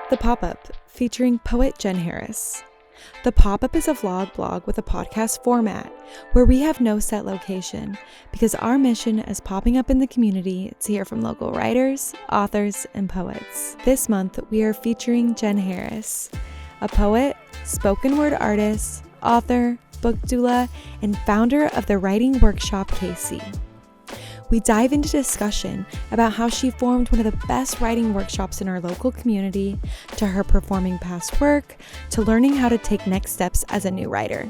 The Pop-Up, featuring poet Jen Harris. The Pop-Up is a vlog blog with a podcast format where we have no set location because our mission is popping up in the community to hear from local writers, authors, and poets. This month, we are featuring Jen Harris, a poet, spoken word artist, author, book doula, and founder of the writing workshop KC. We dive into discussion about how she formed one of the best writing workshops in our local community, to her performing past work, to learning how to take next steps as a new writer.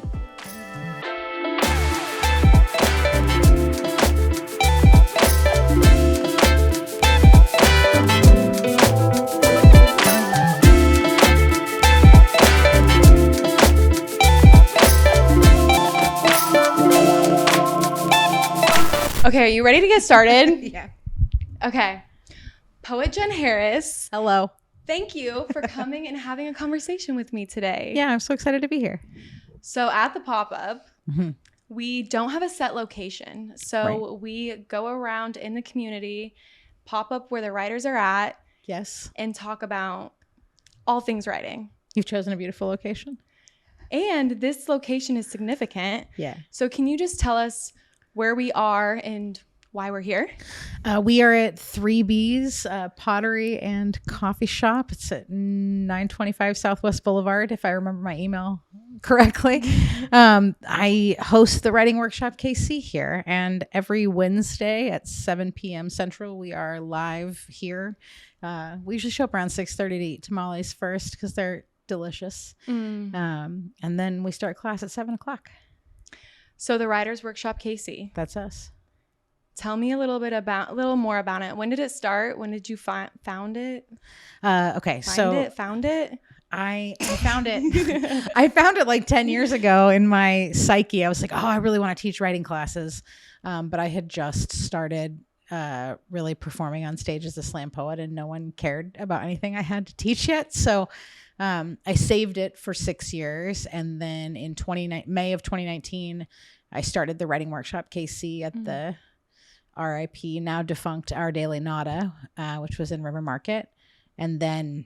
Okay, are you ready to get started? Yeah. Okay. Poet Jen Harris. Hello. Thank you for coming and having a conversation with me today. Yeah, I'm so excited to be here. So at the Pop-Up, we don't have a set location. So we go around in the community, pop up where the writers are at. Yes. And talk about all things writing. You've chosen a beautiful location. And this location is significant. Yeah. So can you just tell us where we are and why we're here? We are at 3B's Pottery and Coffee Shop. It's at 925 Southwest Boulevard, if I remember my email correctly. I host the writing workshop KC here, and every Wednesday at 7 p.m. Central, we are live here. We usually show up around 6:30 to eat tamales first because they're delicious. And then we start class at 7 o'clock. So the Writers Workshop KC. That's us. Tell me a little more about it. When did it start? When did you found it? Found it? I found it. I found it like 10 years ago in my psyche. I was like, oh, I really want to teach writing classes. But I had just started really performing on stage as a slam poet, and no one cared about anything I had to teach yet. So I saved it for 6 years. And then in May of 2019, I started the writing workshop KC at the RIP, now defunct Our Daily Nada, which was in River Market. And then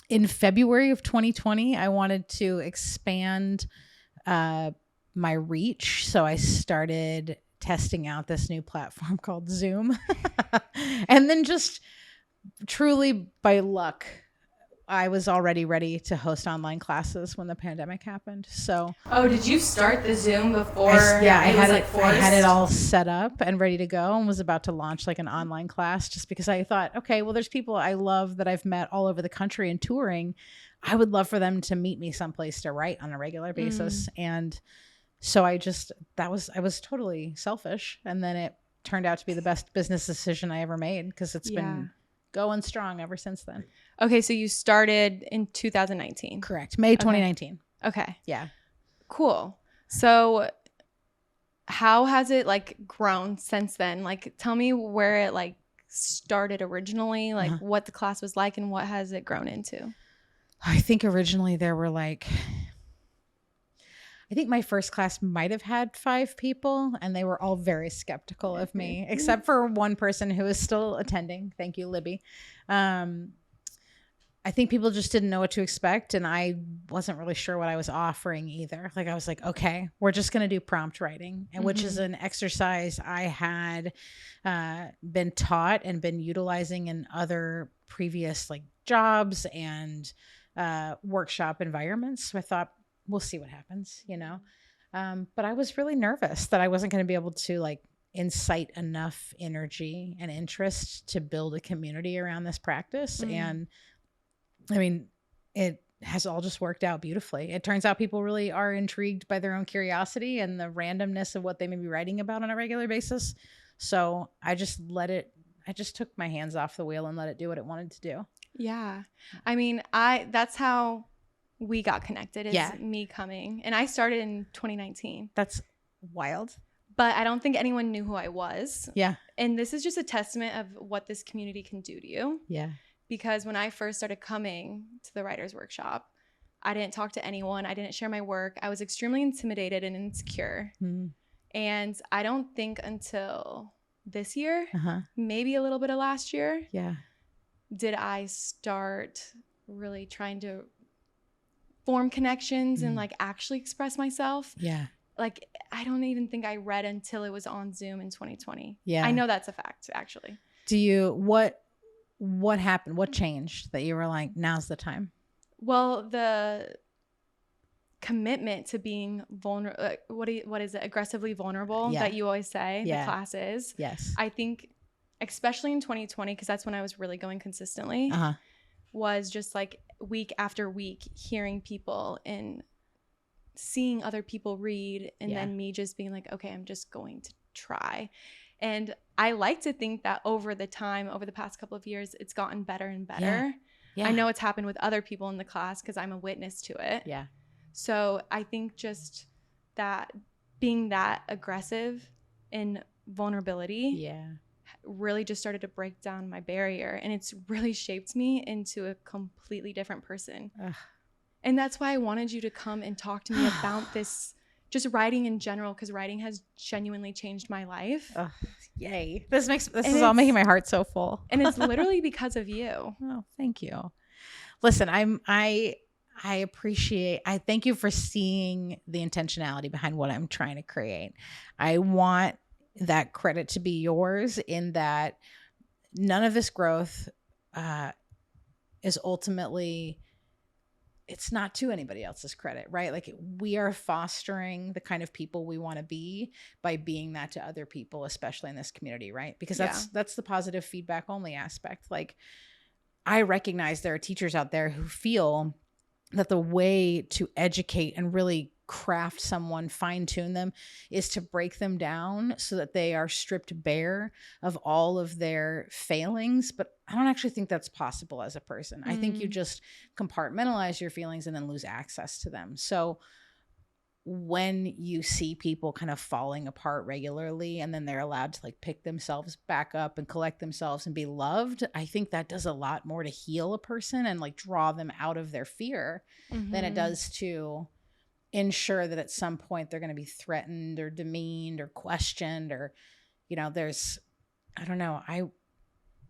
in February of 2020, I wanted to expand my reach. So I started testing out this new platform called Zoom. And then just truly by luck, I was already ready to host online classes when the pandemic happened. So, did you start the Zoom before? I had it all set up and ready to go, and was about to launch like an online class, just because I thought, okay, well, there's people I love that I've met all over the country and touring. I would love for them to meet me someplace to write on a regular basis. And so I was totally selfish. And then it turned out to be the best business decision I ever made, because it's been going strong ever since then. Okay, so you started in 2019. Correct. May 2019. Okay. Yeah. Cool. So how has it like grown since then? Like, tell me where it like started originally, like what the class was like, and what has it grown into? I think originally there were I think my first class might have had 5 people, and they were all very skeptical of me, except for one person who is still attending. Thank you, Libby. I think people just didn't know what to expect, and I wasn't really sure what I was offering either. Like, I was like, okay, we're just going to do prompt writing, and which is an exercise I had been taught and been utilizing in other previous like jobs and workshop environments. So I thought, we'll see what happens, you know? But I was really nervous that I wasn't going to be able to like incite enough energy and interest to build a community around this practice. And I mean, it has all just worked out beautifully. It turns out people really are intrigued by their own curiosity and the randomness of what they may be writing about on a regular basis. So I just took my hands off the wheel and let it do what it wanted to do. Yeah. I mean, that's how we got connected, is me coming. And I started in 2019. That's wild. But I don't think anyone knew who I was. Yeah. And this is just a testament of what this community can do to you. Yeah. Because when I first started coming to the writer's workshop, I didn't talk to anyone. I didn't share my work. I was extremely intimidated and insecure. And I don't think until this year, maybe a little bit of last year, did I start really trying to form connections and like actually express myself. Yeah. Like, I don't even think I read until it was on Zoom in 2020. Yeah. I know that's a fact, actually. What happened? What changed that you were like, now's the time? Well, the commitment to being vulnerable, what is it? Aggressively vulnerable that you always say the class is. Yes. I think, especially in 2020, because that's when I was really going consistently, was just like week after week hearing people and seeing other people read, and then me just being like, okay, I'm just going to try. And I like to think that over the past couple of years, it's gotten better and better. I know it's happened with other people in the class because I'm a witness to it. Yeah. So I think just that being that aggressive in vulnerability really just started to break down my barrier, and it's really shaped me into a completely different person. And that's why I wanted you to come and talk to me about this, just writing in general, because writing has genuinely changed my life. Yay. This is all making my heart so full. And it's literally because of you. Oh, thank you. Listen, I thank you for seeing the intentionality behind what I'm trying to create. I want that credit to be yours, in that none of this growth is ultimately, it's not to anybody else's credit, right? Like, we are fostering the kind of people we want to be by being that to other people, especially in this community, right? Because that's the positive feedback only aspect. Like, I recognize there are teachers out there who feel that the way to educate and really craft someone, fine tune them, is to break them down so that they are stripped bare of all of their failings. But I don't actually think that's possible as a person. I think you just compartmentalize your feelings and then lose access to them. So when you see people kind of falling apart regularly, and then they're allowed to like pick themselves back up and collect themselves and be loved, I think that does a lot more to heal a person and like draw them out of their fear than it does to ensure that at some point they're going to be threatened or demeaned or questioned, or, you know, I don't know.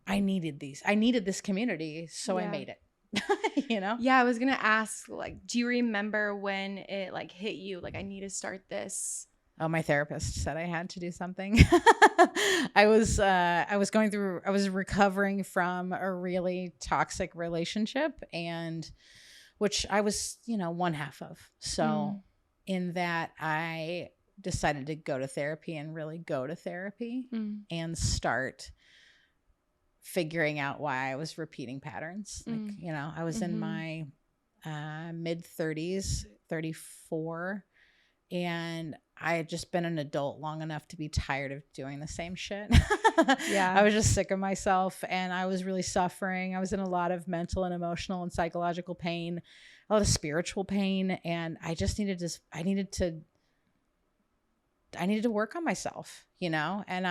I needed this community. So I made it. You know? Yeah, I was gonna ask, like, do you remember when it like hit you, like, I need to start this? Oh, my therapist said I had to do something. I was recovering from a really toxic relationship, and which I was, one half of. So in that, I decided to go to therapy and really go to therapy and start figuring out why I was repeating patterns. Like, I was in my mid 30s, 34, and I had just been an adult long enough to be tired of doing the same shit. I was just sick of myself, and I was really suffering. I was in a lot of mental and emotional and psychological pain, a lot of spiritual pain, and I just needed to work on myself, and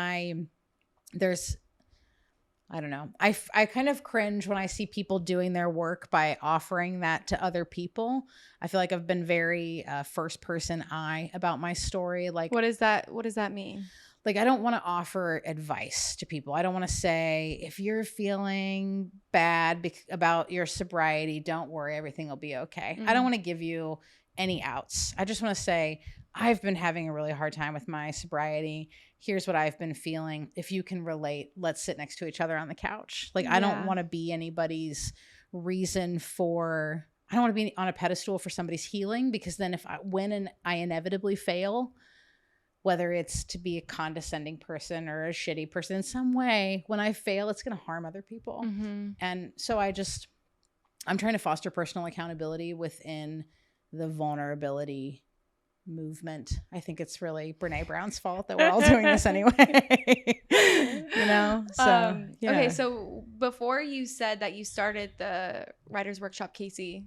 I don't know. I kind of cringe when I see people doing their work by offering that to other people. I feel like I've been very first person I about my story. Like, what does that mean? Like, I don't want to offer advice to people. I don't want to say, if you're feeling bad about your sobriety, don't worry, everything will be okay. I don't want to give you any outs. I just want to say, I've been having a really hard time with my sobriety. Here's what I've been feeling. If you can relate, let's sit next to each other on the couch. Like, I don't want to be anybody's reason for, I don't want to be on a pedestal for somebody's healing, because then when I inevitably fail, whether it's to be a condescending person or a shitty person, in some way, when I fail, it's going to harm other people. And so I'm trying to foster personal accountability within the vulnerability movement. I think it's really Brene Brown's fault that we're all doing this anyway. So okay, so before you said that you started the Writers Workshop, Casey,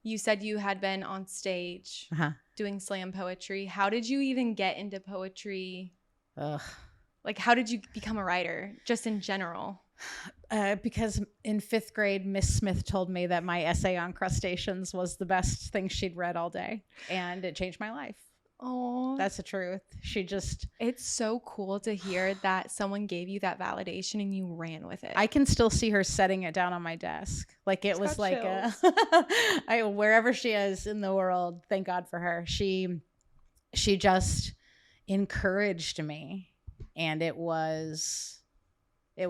you said you had been on stage doing slam poetry. How did you even get into poetry? Like, how did you become a writer, just in general? Because in 5th grade, Miss Smith told me that my essay on crustaceans was the best thing she'd read all day, and it changed my life. Oh, That's the truth. She just, it's so cool to hear that someone gave you that validation and you ran with it. I can still see her setting it down on my desk. Like it It's was got like wherever she is in the world, thank God for her. She just encouraged me, and it was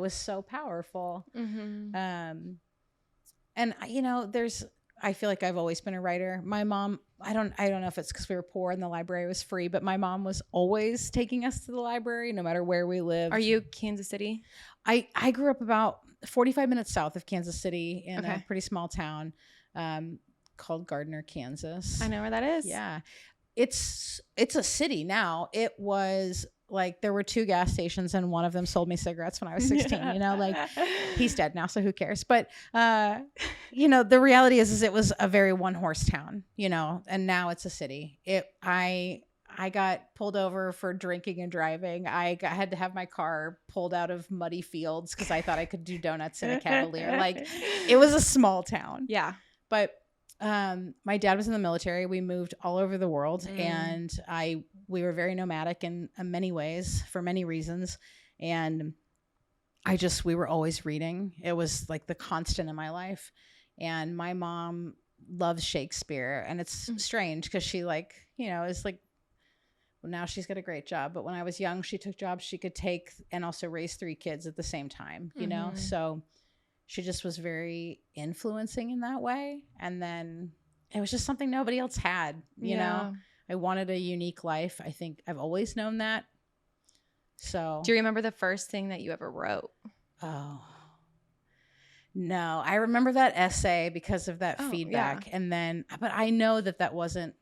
so powerful. Mm-hmm. And I feel like I've always been a writer. My mom, I don't know if it's because we were poor and the library was free, but my mom was always taking us to the library no matter where we lived. Are you Kansas City? I grew up about 45 minutes south of Kansas City in a pretty small town called Gardner, Kansas. I know where that is. Yeah. It's a city now. It was like there were 2 gas stations and one of them sold me cigarettes when I was 16. Like he's dead now, so who cares? But the reality is it was a very one-horse town, and now it's a city. I got pulled over for drinking and driving. I had to have my car pulled out of muddy fields because I thought I could do donuts in a Cavalier. Like it was a small town. Yeah. But my dad was in the military. We moved all over the world, and we were very nomadic in many ways for many reasons. And we were always reading. It was like the constant in my life. And my mom loves Shakespeare, and it's strange because she is like, well, now she's got a great job. But when I was young, she took jobs she could take and also raise 3 kids at the same time, so she just was very influencing in that way. And then it was just something nobody else had, you know? I wanted a unique life. I think I've always known that. So. Do you remember the first thing that you ever wrote? Oh, no. I remember that essay because of that feedback. Yeah. And then, but I know it wasn't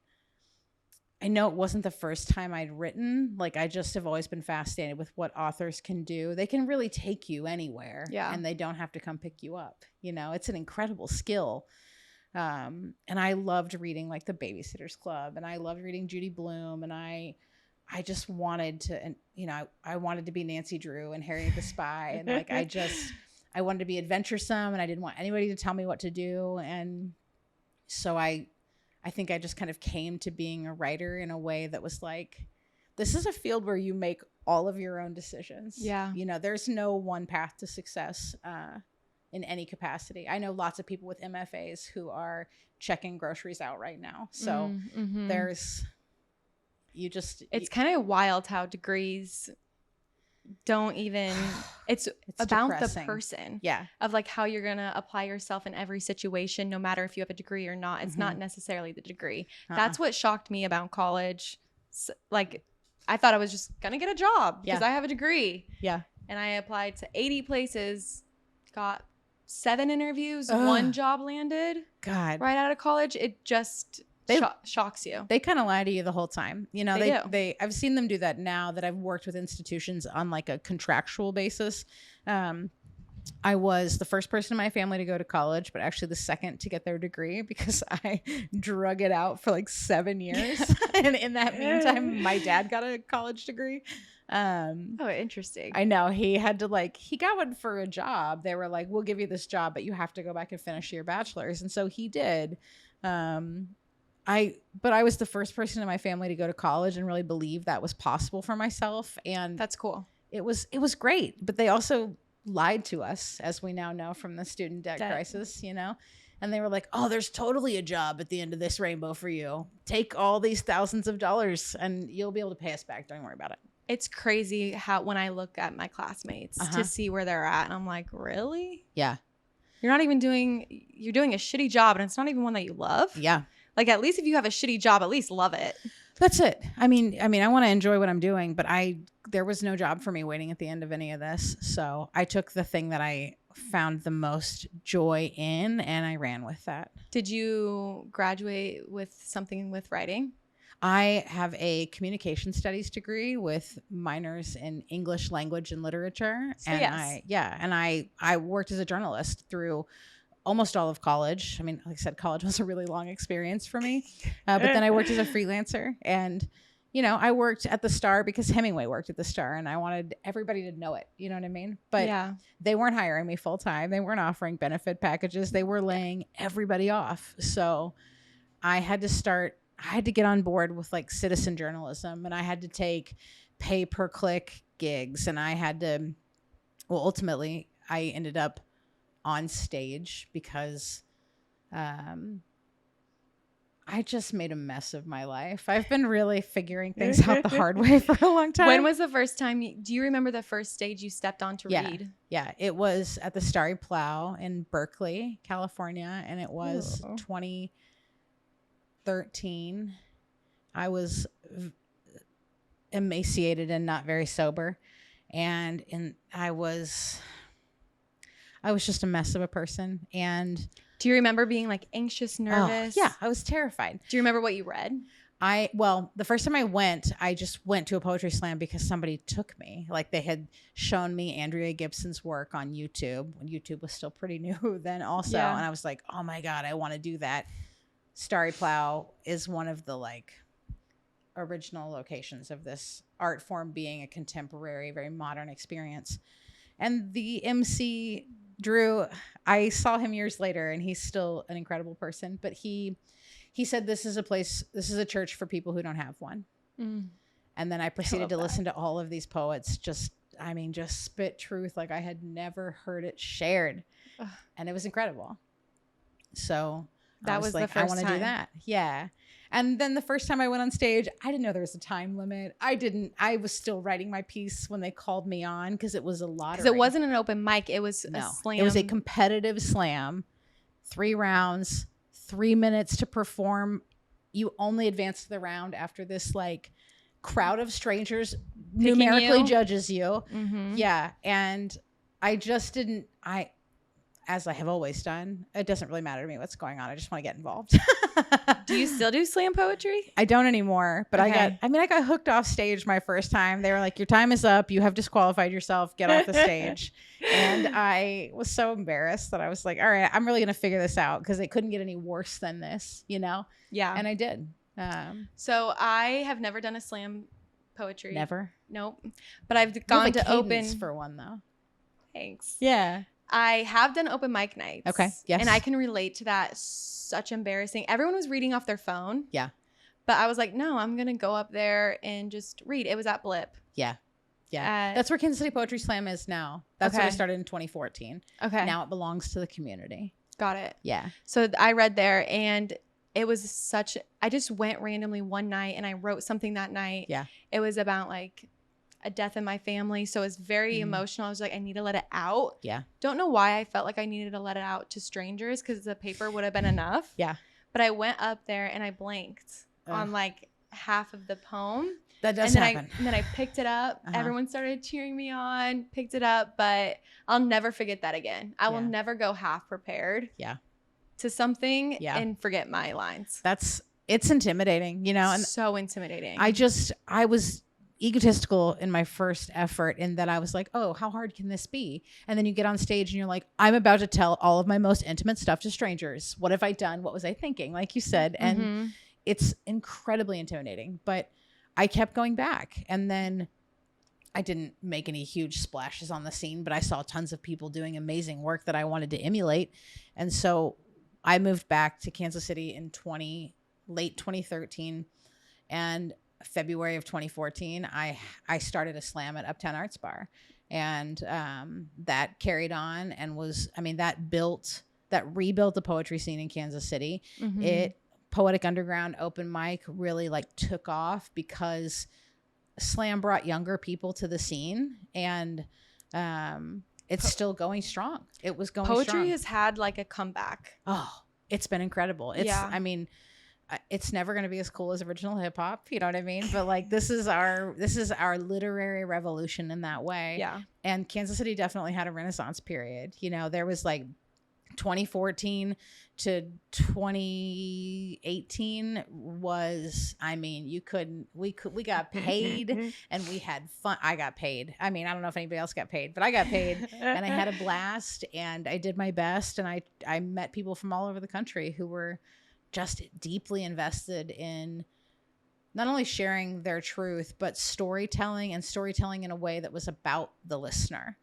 the first time I'd written. Like I just have always been fascinated with what authors can do. They can really take you anywhere, and they don't have to come pick you up. It's an incredible skill. And I loved reading like the Babysitter's Club, and I loved reading Judy Blume, and I just wanted to, and I wanted to be Nancy Drew and Harriet the Spy, and like I wanted to be adventuresome, and I didn't want anybody to tell me what to do, and so I think I just kind of came to being a writer in a way that was like, this is a field where you make all of your own decisions. Yeah. There's no one path to success in any capacity. I know lots of people with MFAs who are checking groceries out right now. So it's kind of wild how degrees don't even it's about depressing. The person of like how you're gonna apply yourself in every situation, no matter if you have a degree or not. It's not necessarily the degree. That's what shocked me about college. Like I thought I was just gonna get a job because I have a degree, and I applied to 80 places, got 7 interviews, 1 job landed. God, right out of college. It just shocks you. They kind of lie to you the whole time. I've seen them do that now that I've worked with institutions on like a contractual basis. I was the first person in my family to go to college, but actually the second to get their degree because I drug it out for like 7 years. And in that meantime, my dad got a college degree. Oh, interesting. I know he had to he got one for a job. They were like, we'll give you this job, but you have to go back and finish your bachelor's. And so he did. But I was the first person in my family to go to college and really believe that was possible for myself. And that's cool. It was great, but they also lied to us, as we now know from the student debt crisis, and they were like, oh, there's totally a job at the end of this rainbow for you. Take all these thousands of dollars and you'll be able to pay us back. Don't worry about it. It's crazy how when I look at my classmates to see where they're at, and I'm like, really? Yeah. You're doing a shitty job, and it's not even one that you love. Yeah. Like, at least if you have a shitty job, at least love it. That's it. I mean, I want to enjoy what I'm doing, but there was no job for me waiting at the end of any of this. So I took the thing that I found the most joy in, and I ran with that. Did you graduate with something with writing? I have a communication studies degree with minors in English language and literature. So and I worked as a journalist through almost all of college. I mean, like I said, college was a really long experience for me. But then I worked as a freelancer, and I worked at the Star because Hemingway worked at the Star, and I wanted everybody to know it. You know what I mean? But they weren't hiring me full time. They weren't offering benefit packages. They were laying everybody off. So I had to start had to get on board with like citizen journalism, and I had to take pay per click gigs, and I had to, well, ultimately I ended up on stage because I just made a mess of my life. I've been really figuring things out the hard way for a long time. When was the first time do you remember the first stage you stepped on to read? Yeah, it was at the Starry Plow in Berkeley, California, and it was 2013. I was emaciated and not very sober, and I was just a mess of a person. And do you remember being like anxious, nervous? Yeah, I was terrified. Do you remember what you read? Well, the first time I just went to a poetry slam because somebody took me. Like they had shown me Andrea Gibson's work on YouTube when YouTube was still pretty new then also. Yeah. And I was like, oh my God, I want to do that. Starry Plow is one of the like original locations of this art form being a contemporary, very modern experience. And the MC, Drew, I saw him years later, and he's still an incredible person, but he said, this is a church for people who don't have one. Mm. And then I proceeded to listen to all of these poets just spit truth like I had never heard it shared. Ugh. And it was incredible. So that was like, the first I want to do that. Yeah. And then the first time I went on stage, I didn't know there was a time limit. I was still writing my piece when they called me on because it was a lottery. Because it wasn't an open mic. It was a slam. It was a competitive slam. 3 rounds, 3 minutes to perform. You only advance to the round after this like crowd of strangers numerically judges you. Mm-hmm. Yeah. And I just didn't, as I have always done, it doesn't really matter to me what's going on. I just want to get involved. Do you still do slam poetry? I don't anymore, but okay. I got hooked off stage my first time. They were like, your time is up. You have disqualified yourself. Get off the stage. And I was so embarrassed that I was like, all right, I'm really going to figure this out because it couldn't get any worse than this, you know? Yeah. And I did. So I have never done a slam poetry. Never? Nope. But I've gone to open for one though. Thanks. Yeah. I have done open mic nights. Okay. Yes. And I can relate to that. Such embarrassing. Everyone was reading off their phone. Yeah. But I was like, no, I'm going to go up there and just read. It was at Blip. Yeah. Yeah. That's where Kansas City Poetry Slam is now. That's where I started in 2014. Okay. Now it belongs to the community. Got it. Yeah. So I read there, and it was I just went randomly one night and I wrote something that night. Yeah. It was about like a death in my family. So it was very emotional. I was like, I need to let it out. Yeah. Don't know why I felt like I needed to let it out to strangers because the paper would have been enough. Yeah. But I went up there and I blanked on like half of the poem. That does happen. And then I picked it up. Everyone started cheering me on, picked it up, but I'll never forget that again. I will never go half prepared. Yeah. To something and forget my lines. It's intimidating, you know? And so intimidating. I was egotistical in my first effort in that I was like, oh, how hard can this be? And then you get on stage and you're like, I'm about to tell all of my most intimate stuff to strangers. What have I done? What was I thinking? Like you said. And it's incredibly intimidating, but I kept going back. And then I didn't make any huge splashes on the scene, but I saw tons of people doing amazing work that I wanted to emulate. And so I moved back to Kansas City in late 2013, and February of 2014, I started a slam at Uptown Arts Bar, and that carried on and that rebuilt the poetry scene in Kansas City. Poetic Underground open mic really like took off because slam brought younger people to the scene, and it's still going strong. It was going strong. Poetry has had like a comeback. Oh, it's been incredible. It's never going to be as cool as original hip hop. You know what I mean? But like, this is our literary revolution in that way. Yeah. And Kansas City definitely had a Renaissance period. You know, there was like 2014 to 2018 was, we got paid and we had fun. I got paid. I don't know if anybody else got paid, but I got paid and I had a blast and I did my best. And I met people from all over the country who were just deeply invested in not only sharing their truth, but storytelling in a way that was about the listener.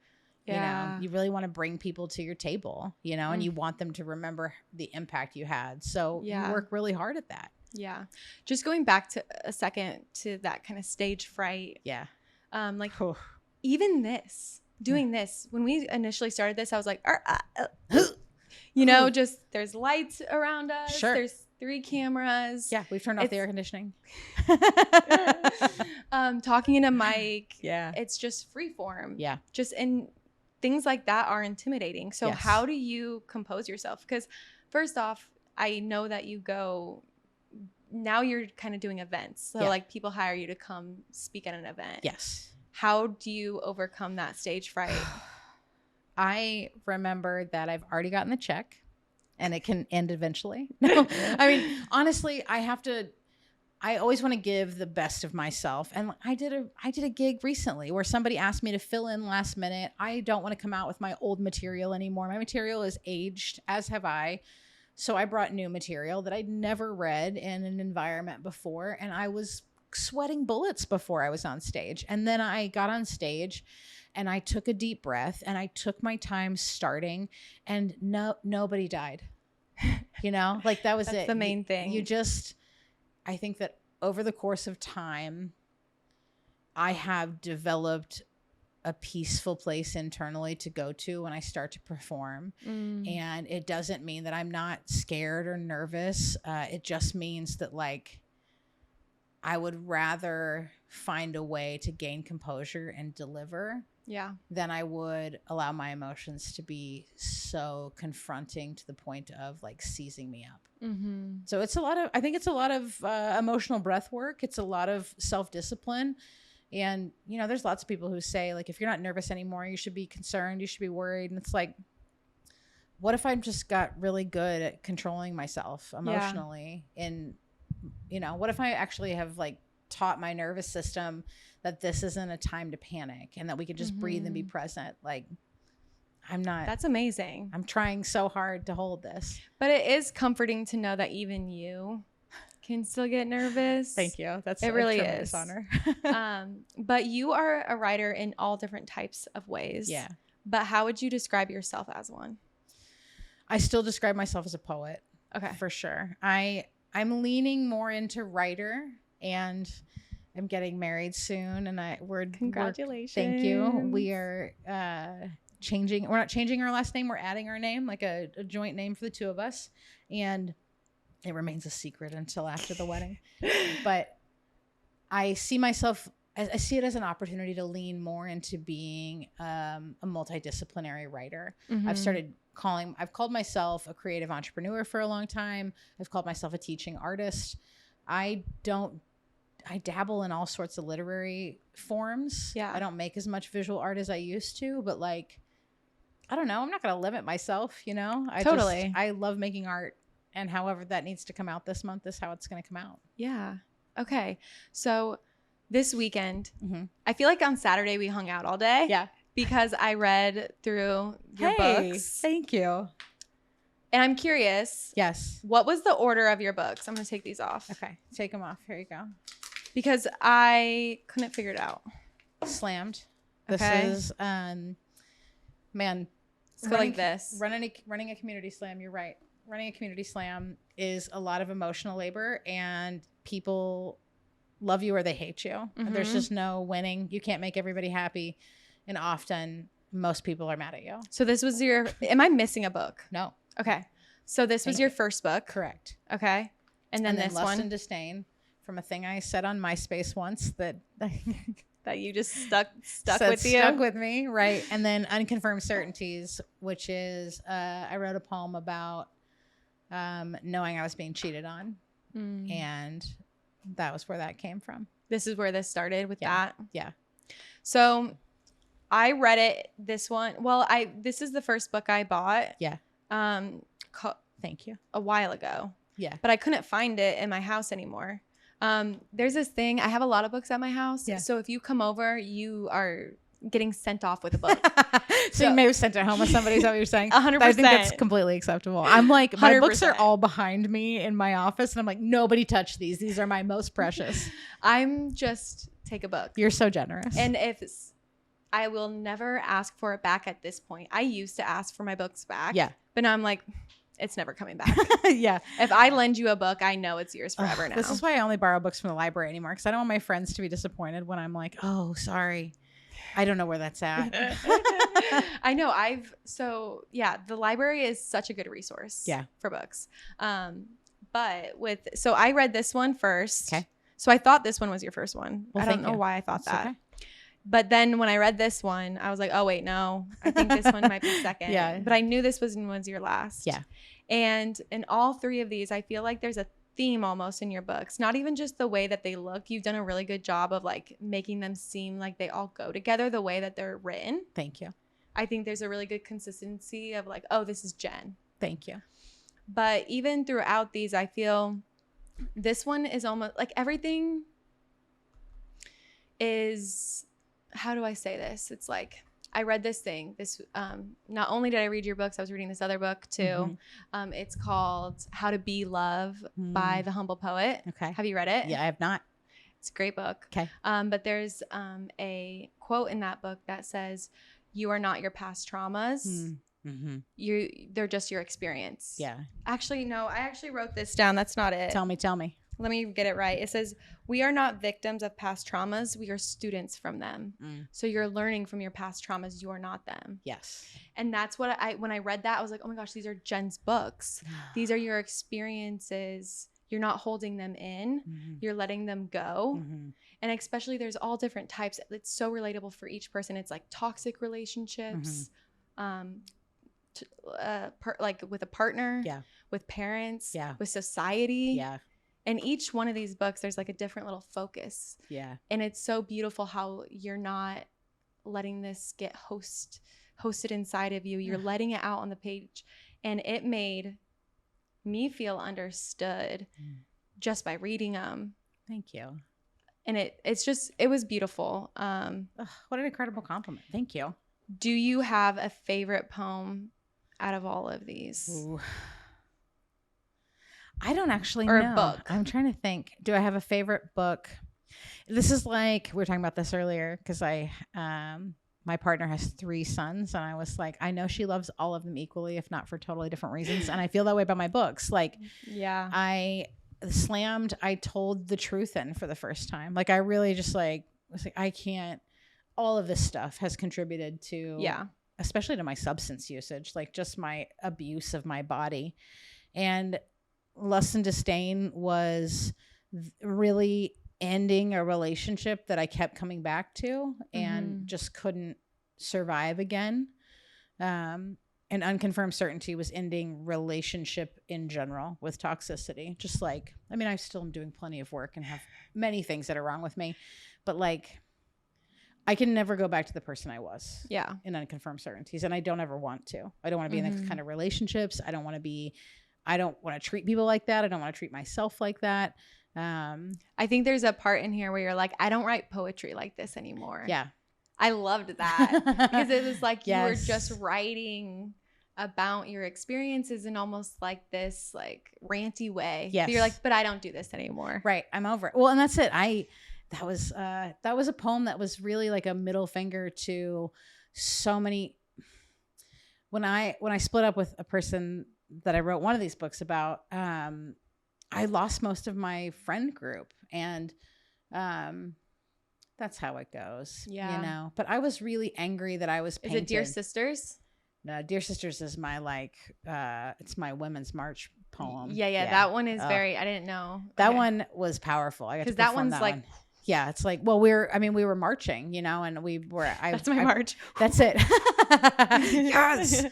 Yeah. You know, you really want to bring people to your table, you know, and you want them to remember the impact you had. So you work really hard at that. Yeah. Just going back to a second to that kind of stage fright. Yeah. Like even doing this, when we initially started this, I was like, you know, just there's lights around us. Sure. There's 3 cameras. Yeah. We've turned off the air conditioning. Talking in a mic. Yeah. It's just free form. Yeah. And things like that are intimidating. So how do you compose yourself? Because first off, I know that now you're kind of doing events. So like people hire you to come speak at an event. Yes. How do you overcome that stage fright? I remember that I've already gotten the check and it can end eventually. No, I mean, honestly, I always want to give the best of myself. And I did a gig recently where somebody asked me to fill in last minute. I don't want to come out with my old material anymore. My material is aged, as have I. So I brought new material that I'd never read in an environment before. And I was sweating bullets before I was on stage. And then I got on stage and I took a deep breath and I took my time starting, and nobody died. You know, like that was That's the main thing. I think that over the course of time, I have developed a peaceful place internally to go to when I start to perform. And it doesn't mean that I'm not scared or nervous. It just means that like, I would rather find a way to gain composure and deliver than I would allow my emotions to be so confronting to the point of like seizing me up. So I think it's a lot of emotional breath work. It's a lot of self-discipline. And, you know, there's lots of people who say like, if you're not nervous anymore, you should be concerned, you should be worried. And it's like, what if I just got really good at controlling myself emotionally? And, you know, what if I actually have like taught my nervous system that this isn't a time to panic and that we can just breathe and be present? Like, that's amazing. I'm trying so hard to hold this. But it is comforting to know that even you can still get nervous. Thank you. That's it really a is honor. But you are a writer in all different types of ways. Yeah. But how would you describe yourself as one? I still describe myself as a poet. Okay. For sure. I'm leaning more into writer, and I'm getting married soon, and congratulations. Thank you. We are we're not changing our last name, we're adding our name, like a joint name for the two of us, and it remains a secret until after the wedding. But I see it as an opportunity to lean more into being a multidisciplinary writer. I've called myself a creative entrepreneur for a long time. I've called myself a teaching artist. I dabble in all sorts of literary forms. Yeah. I don't make as much visual art as I used to, but like, I don't know. I'm not going to limit myself, you know? I love making art, and however that needs to come out this month is how it's going to come out. Yeah. Okay. So this weekend, I feel like on Saturday we hung out all day. Yeah. Because I read through your books. Thank you. And I'm curious. Yes. What was the order of your books? I'm going to take these off. Okay. Take them off. Here you go. Because I couldn't figure it out. Slammed. Okay. This is, man. Let's go like this. Running a community slam, you're right. Running a community slam is a lot of emotional labor, and people love you or they hate you. There's just no winning. You can't make everybody happy. And often most people are mad at you. So this was am I missing a book? No. Okay. So this was your first book? Correct. Okay. And then this Lust one? and Disdain, from a thing I said on MySpace once that that you just stuck with me. Right. And then Unconfirmed Certainties, which is, I wrote a poem about knowing I was being cheated on. And that was where that came from. This is where this started with that? Yeah. So I read it, this one. Well, this is the first book I bought. Yeah. Thank you. A while ago. Yeah. But I couldn't find it in my house anymore. There's this thing. I have a lot of books at my house. Yeah. So if you come over, you are getting sent off with a book. So you may have sent it home with somebody. Is that what you're saying? 100%. I think that's completely acceptable. I'm like, my 100%. books are all behind me in my office, and I'm like, nobody touch these. These are my most precious. I'm just take a book. You're so generous. And I will never ask for it back at this point. I used to ask for my books back. Yeah. But now I'm like, it's never coming back. Yeah. If I lend you a book, I know it's yours forever now. This is why I only borrow books from the library anymore, because I don't want my friends to be disappointed when I'm like, oh, sorry. I don't know where that's at. I know. The library is such a good resource for books. So I read this one first. Okay. So I thought this one was your first one. Well, I don't know why I thought That's that. okay. But then when I read this one, I was like, oh, wait, no. I think this one might be second. Yeah. But I knew this was your last. Yeah. And in all three of these, I feel like there's a theme almost in your books. Not even just the way that they look. You've done a really good job of like making them seem like they all go together the way that they're written. Thank you. I think there's a really good consistency of like, oh, this is Jen. Thank you. But even throughout these, I feel this one is almost like everything is, how do I say this? It's like, I read this thing. Not only did I read your books, I was reading this other book too. Mm-hmm. It's called How to Be Love by The Humble Poet. Okay. Have you read it? Yeah, I have not. It's a great book. Okay. But there's a quote in that book that says, "You are not your past traumas. Mm-hmm. They're just your experience." Yeah. Actually, no. I actually wrote this down. That's not it. Tell me. Let me get it right. It says, "We are not victims of past traumas. We are students from them." So you're learning from your past traumas. You are not them. Yes. And that's what when I read that, I was like, oh my gosh, these are Jen's books. These are your experiences. You're not holding them in. Mm-hmm. You're letting them go. Mm-hmm. And especially there's all different types. It's so relatable for each person. It's like toxic relationships, like with a partner, with parents, with society. And each one of these books, there's like a different little focus. Yeah. And it's so beautiful how you're not letting this get hosted inside of you. You're letting it out on the page. And it made me feel understood just by reading them. Thank you. And it was beautiful. What an incredible compliment. Thank you. Do you have a favorite poem out of all of these? Ooh. I don't actually know. Or a book. I'm trying to think. Do I have a favorite book? This is like, we were talking about this earlier because my partner has 3 sons, and I was like, I know she loves all of them equally, if not for totally different reasons. And I feel that way about my books. Like, I told the truth in for the first time. Like, I really just like, was like, I can't, all of this stuff has contributed to, especially to my substance usage, like just my abuse of my body. And Lust and Disdain was really ending a relationship that I kept coming back to and just couldn't survive again. And Unconfirmed Certainty was ending relationship in general with toxicity. Just like, I mean, I still am doing plenty of work and have many things that are wrong with me, but like, I can never go back to the person I was in Unconfirmed Certainties. And I don't ever want to. I don't want to be in those kind of relationships. I don't want to treat people like that. I don't want to treat myself like that. I think there's a part in here where you're like, I don't write poetry like this anymore. Yeah. I loved that because it was like you were just writing about your experiences in almost like this like ranty way. Yes. But you're like, but I don't do this anymore. Right. I'm over it. Well, and that's it. That was a poem that was really like a middle finger to so many. When I split up with a person that I wrote one of these books about, I lost most of my friend group, and that's how it goes. Yeah. You know, but I was really angry that I was painted. Is it Dear Sisters? No, Dear Sisters is my it's my Women's March poem. Yeah. That one is very, I didn't know. That one was powerful. I got to perform that one's like, one. Yeah, it's like, well, we were marching, you know, and that's my march. That's it. Yes.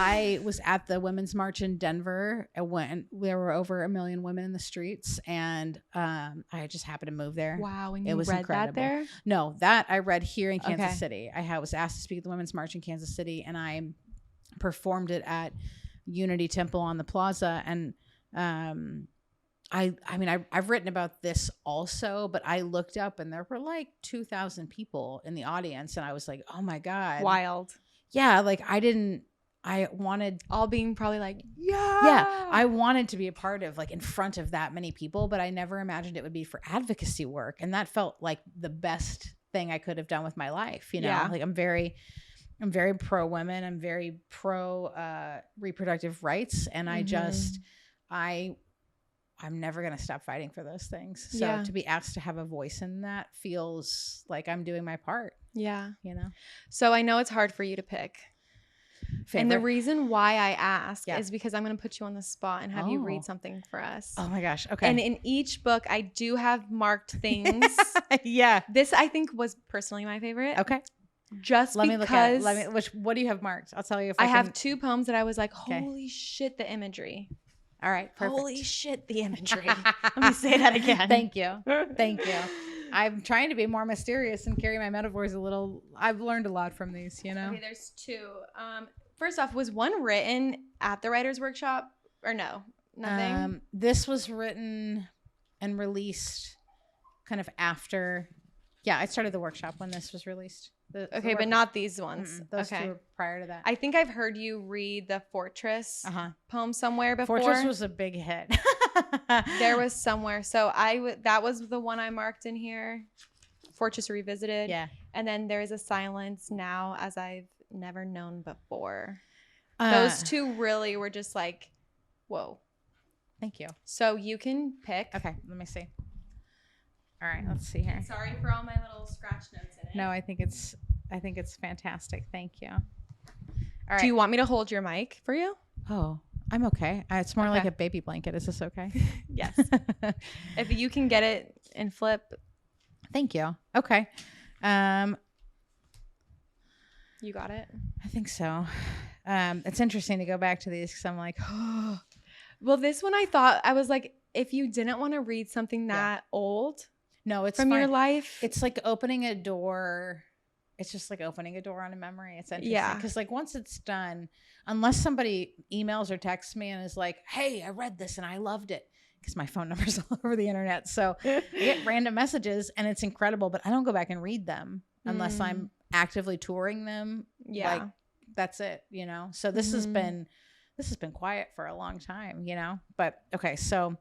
I was at the Women's March in Denver. There were over 1 million women in the streets, and I just happened to move there. Wow. And you read incredible. That there? No, that I read here in Kansas City. I was asked to speak at the Women's March in Kansas City, and I performed it at Unity Temple on the Plaza. And I've written about this also, but I looked up and there were like 2,000 people in the audience, and I was like, oh my God. Wild. Yeah. Like I wanted all being probably like, I wanted to be a part of like in front of that many people, but I never imagined it would be for advocacy work. And that felt like the best thing I could have done with my life. You know, like I'm very I'm very pro women. I'm very pro reproductive rights, and I'm never going to stop fighting for those things. So to be asked to have a voice in that feels like I'm doing my part. Yeah. You know? So I know it's hard for you to pick. Favorite. And the reason why I ask is because I'm going to put you on the spot and have you read something for us. Oh my gosh. Okay. And in each book, I do have marked things. Yeah. This, I think, was personally my favorite. Okay. Just Let because. me look at it. What do you have marked? I'll tell you if I have 2 poems that I was like, holy shit, the imagery. All right. Perfect. Holy shit, the imagery. Let me say that again. Thank you. Thank you. I'm trying to be more mysterious and carry my metaphors a little. I've learned a lot from these, you know? Okay, there's 2. First off, was one written at the writer's workshop or no? Nothing? This was written and released kind of after. Yeah, I started the workshop when this was released. Okay, but not these ones. Those 2 were prior to that. I think I've heard you read the Fortress poem somewhere before. Fortress was a big hit. There was somewhere. So that was the one I marked in here. Fortress Revisited. Yeah. And then there is a silence now as I've never known before. Those 2 really were just like, whoa. Thank you. So you can pick. Okay, let me see. All right, let's see here. Sorry for all my little scratch notes in it. No, I think it's fantastic. Thank you. All right. Do you want me to hold your mic for you? Oh, I'm okay. It's more like a baby blanket. Is this okay? Yes. If you can get it and flip. Thank you. Okay. You got it? I think so. It's interesting to go back to these because I'm like, oh. Well, this one I was like, if you didn't want to read something that old. No, it's from fine. your life. It's like opening a door. It's just like opening a door on a memory. It's interesting. Yeah. Because like once it's done, unless somebody emails or texts me and is like, hey, I read this and I loved it. Because my phone number's all over the internet. So I get random messages and it's incredible, but I don't go back and read them unless I'm actively touring them. Yeah. Like that's it, you know? So this has been quiet for a long time, you know? But okay, so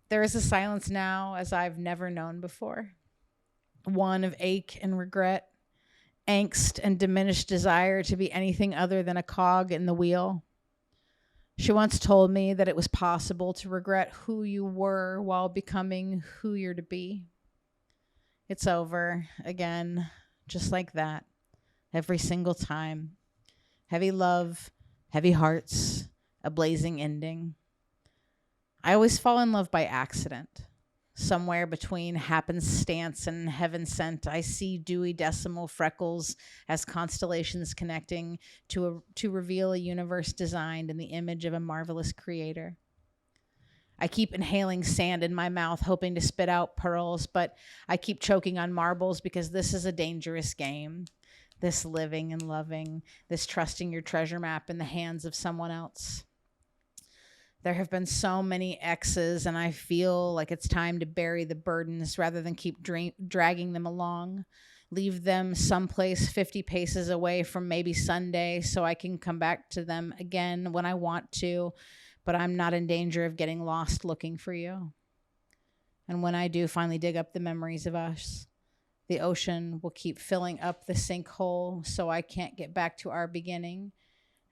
there is a silence now as I've never known before. One of ache and regret, angst and diminished desire to be anything other than a cog in the wheel. She once told me that it was possible to regret who you were while becoming who you're to be. It's over again, just like that, every single time. Heavy love, heavy hearts, a blazing ending. I always fall in love by accident. Somewhere between happenstance and heaven sent, I see dewy decimal freckles as constellations connecting to reveal a universe designed in the image of a marvelous creator. I keep inhaling sand in my mouth, hoping to spit out pearls, but I keep choking on marbles because this is a dangerous game. This living and loving, this trusting your treasure map in the hands of someone else. There have been so many exes, and I feel like it's time to bury the burdens rather than keep dragging them along. Leave them someplace 50 paces away from maybe Sunday so I can come back to them again when I want to, but I'm not in danger of getting lost looking for you. And when I do finally dig up the memories of us, the ocean will keep filling up the sinkhole so I can't get back to our beginning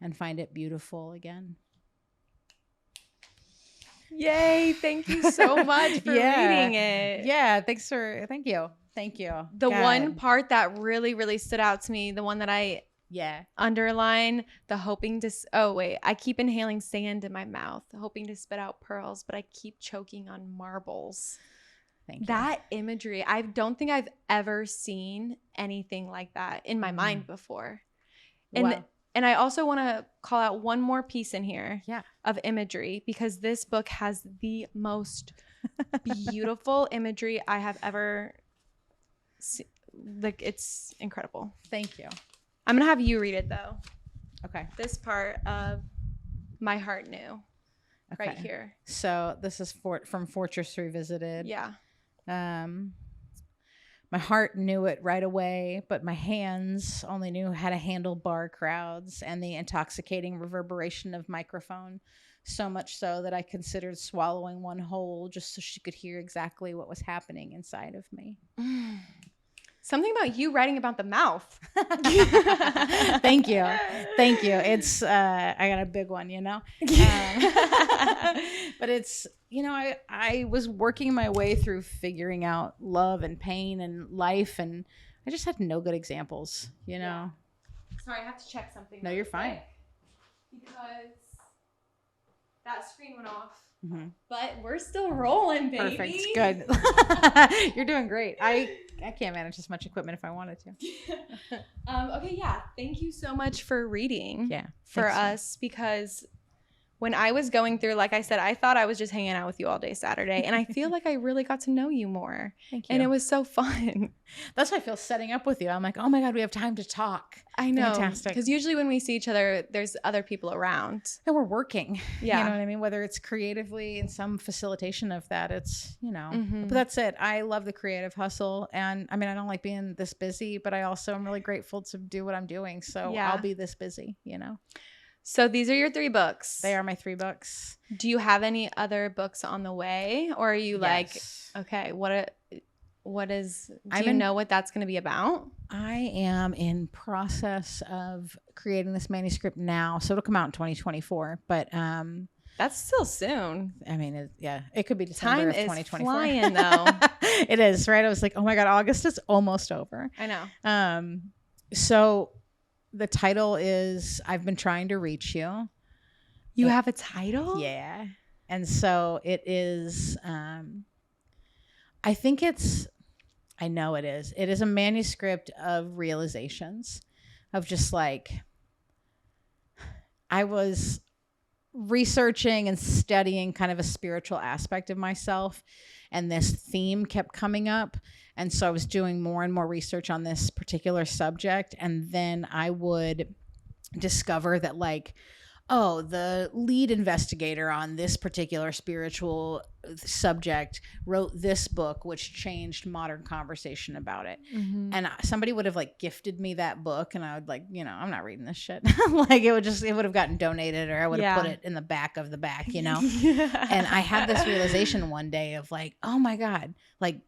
and find it beautiful again. Yay, thank you so much for reading it. Yeah, thank you. The one part that really, really stood out to me, the one that I underline, the hoping to, I keep inhaling sand in my mouth, hoping to spit out pearls, but I keep choking on marbles. Thank you. That imagery, I don't think I've ever seen anything like that in my mind before. And I also want to call out one more piece in here of imagery, because this book has the most beautiful imagery I have ever seen. Like, it's incredible. Thank you. I'm going to have you read it, though. Okay. This part of My Heart Knew. Okay. Right here. So this is from Fortress Revisited. Yeah. My heart knew it right away, but my hands only knew how to handle bar crowds and the intoxicating reverberation of microphone, so much so that I considered swallowing one whole just so she could hear exactly what was happening inside of me. Something about you writing about the mouth. Thank you. It's I got a big one, but it's, I was working my way through figuring out love and pain and life, and I just had no good examples, Yeah. Sorry, I have to check something. No, you're fine. Because that screen went off. Mm-hmm. But we're still rolling, baby. Perfect. Good. You're doing great. I can't manage this much equipment if I wanted to. Okay, yeah. Thank you so much for reading for thanks, us, because when I was going through, like I said, I thought I was just hanging out with you all day Saturday, and I feel like I really got to know you more. Thank you. And it was so fun. That's why I feel setting up with you. I'm like, oh my God, we have time to talk. I know. Fantastic. Because usually when we see each other, there's other people around. And we're working. Yeah. You know what I mean? Whether it's creatively in some facilitation of that, it's, Mm-hmm. But that's it. I love the creative hustle. And I mean, I don't like being this busy, but I also am really grateful to do what I'm doing. So I'll be this busy, So these are your 3 books. They are my 3 books. Do you have any other books on the way? Or are you like, okay, do you know what that's going to be about? I am in process of creating this manuscript now. So it'll come out in 2024, but that's still soon. I mean, it could be December of 2024. Time is flying though. It is, right? I was like, oh my God, August is almost over. I know. So the title is I've Been Trying to Reach You. You have a title? Yeah. And so it is, I know it is. It is a manuscript of realizations of just like, I was researching and studying kind of a spiritual aspect of myself, and this theme kept coming up. And so I was doing more and more research on this particular subject. And then I would discover that like, oh, the lead investigator on this particular spiritual subject wrote this book, which changed modern conversation about it. Mm-hmm. And somebody would have like gifted me that book, and I would like, I'm not reading this shit. Like it would have gotten donated, or I would have put it in the back of the back, And I had this realization one day of like, oh my God, like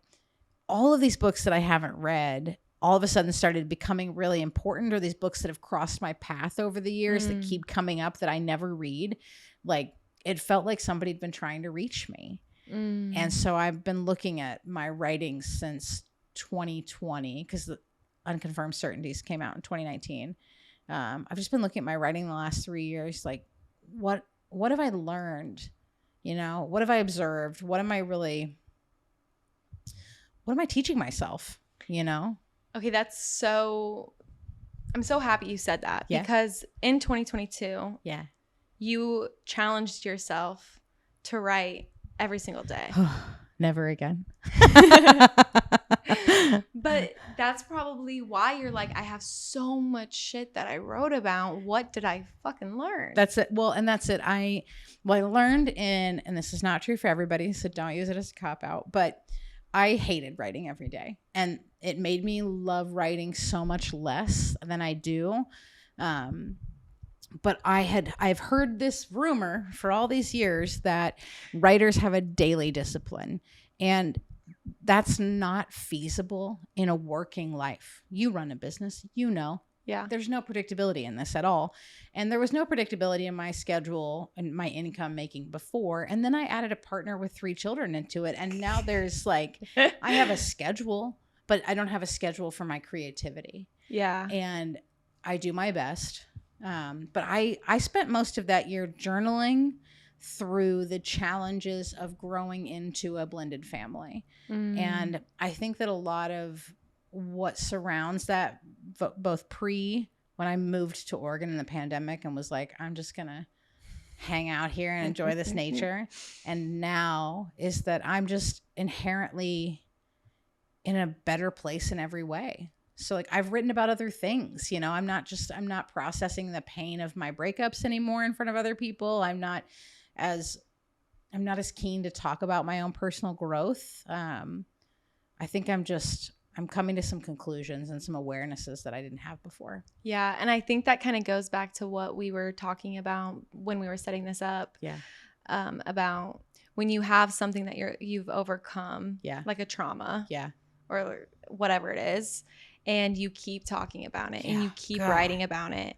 all of these books that I haven't read all of a sudden started becoming really important, or these books that have crossed my path over the years that keep coming up that I never read. Like it felt like somebody had been trying to reach me. And so I've been looking at my writing since 2020, because the Unconfirmed Certainties came out in 2019. I've just been looking at my writing the last 3 years. Like what have I learned? What have I observed? What am I teaching myself? Okay, I'm so happy you said that, because in 2022, you challenged yourself to write every single day. Never again. But that's probably why you're like, I have so much shit that I wrote about. What did I fucking learn? That's it. Well, and that's it. I learned and this is not true for everybody, so don't use it as a cop out, but I hated writing every day, and it made me love writing so much less than I do. But I've heard this rumor for all these years that writers have a daily discipline, and that's not feasible in a working life. You run a business, there's no predictability in this at all. And there was no predictability in my schedule and my income making before. And then I added a partner with 3 children into it. And now there's like, I have a schedule, but I don't have a schedule for my creativity. Yeah. And I do my best. But I spent most of that year journaling through the challenges of growing into a blended family. And I think that a lot of what surrounds that, both when I moved to Oregon in the pandemic and was like, I'm just going to hang out here and enjoy this nature. And now is that I'm just inherently in a better place in every way. So like I've written about other things, I'm not processing the pain of my breakups anymore in front of other people. I'm not as keen to talk about my own personal growth. I think I'm coming to some conclusions and some awarenesses that I didn't have before. Yeah. And I think that kind of goes back to what we were talking about when we were setting this up. Yeah. About when you have something that you've overcome. Yeah. Like a trauma. Yeah. Or whatever it is, and you keep talking about it and you keep writing about it,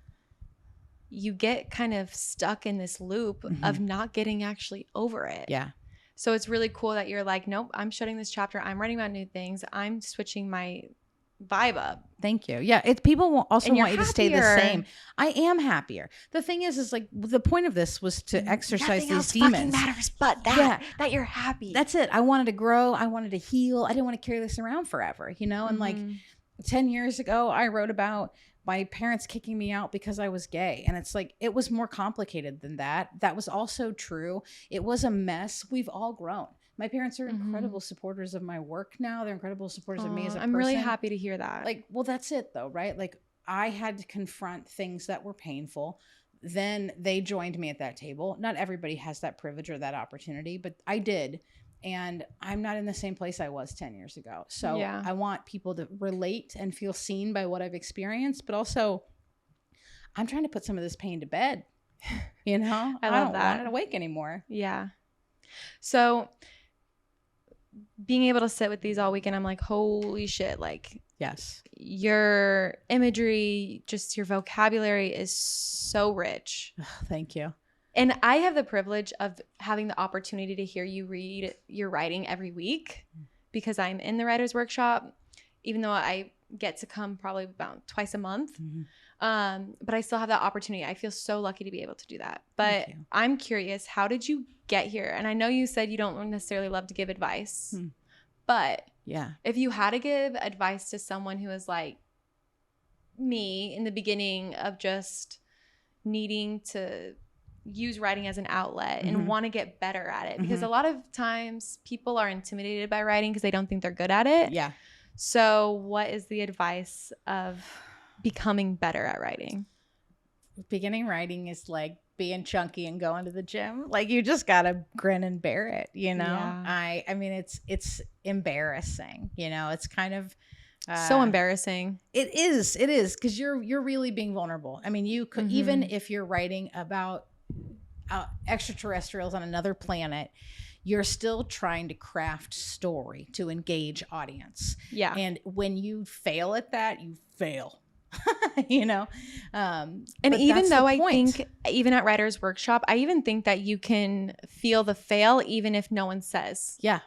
you get kind of stuck in this loop of not getting actually over it. Yeah. So it's really cool that you're like, nope, I'm shutting this chapter. I'm writing about new things. I'm switching my vibe up. Thank you. Yeah. People also want you to stay the same. I am happier. The thing is like the point of this was to exercise these demons. Nothing matters but that you're happy. That's it. I wanted to grow. I wanted to heal. I didn't want to carry this around forever, you know? And like 10 years ago, I wrote about my parents kicking me out because I was gay. And it's like, it was more complicated than that. That was also true. It was a mess. We've all grown. My parents are incredible supporters of my work now. They're incredible supporters of me as a person. I'm really happy to hear that. Like, well, that's it though, right? Like I had to confront things that were painful. Then they joined me at that table. Not everybody has that privilege or that opportunity, but I did. And I'm not in the same place I was 10 years ago. So I want people to relate and feel seen by what I've experienced, but also I'm trying to put some of this pain to bed. You know, I don't want it awake anymore. Yeah. So being able to sit with these all weekend, I'm like, holy shit. Like, yes, your imagery, just your vocabulary is so rich. Thank you. And I have the privilege of having the opportunity to hear you read your writing every week because I'm in the writer's workshop, even though I get to come probably about twice a month. But I still have that opportunity. I feel so lucky to be able to do that. But I'm curious, how did you get here? And I know you said you don't necessarily love to give advice, but if you had to give advice to someone who is like me in the beginning of just needing to use writing as an outlet and want to get better at it, because a lot of times people are intimidated by writing because they don't think they're good at it. Yeah. So what is the advice of becoming better at writing? Beginning writing is like being chunky and going to the gym. Like you just gotta grin and bear it, you know? I mean, it's embarrassing, you know? It's kind of so embarrassing. It is because you're really being vulnerable. I mean, you could even if you're writing about extraterrestrials on another planet, you're still trying to craft story to engage audience. Yeah. And when you fail at that, you fail. You know? And even though I think even at Writer's Workshop, I even think that you can feel the fail even if no one says. Yeah.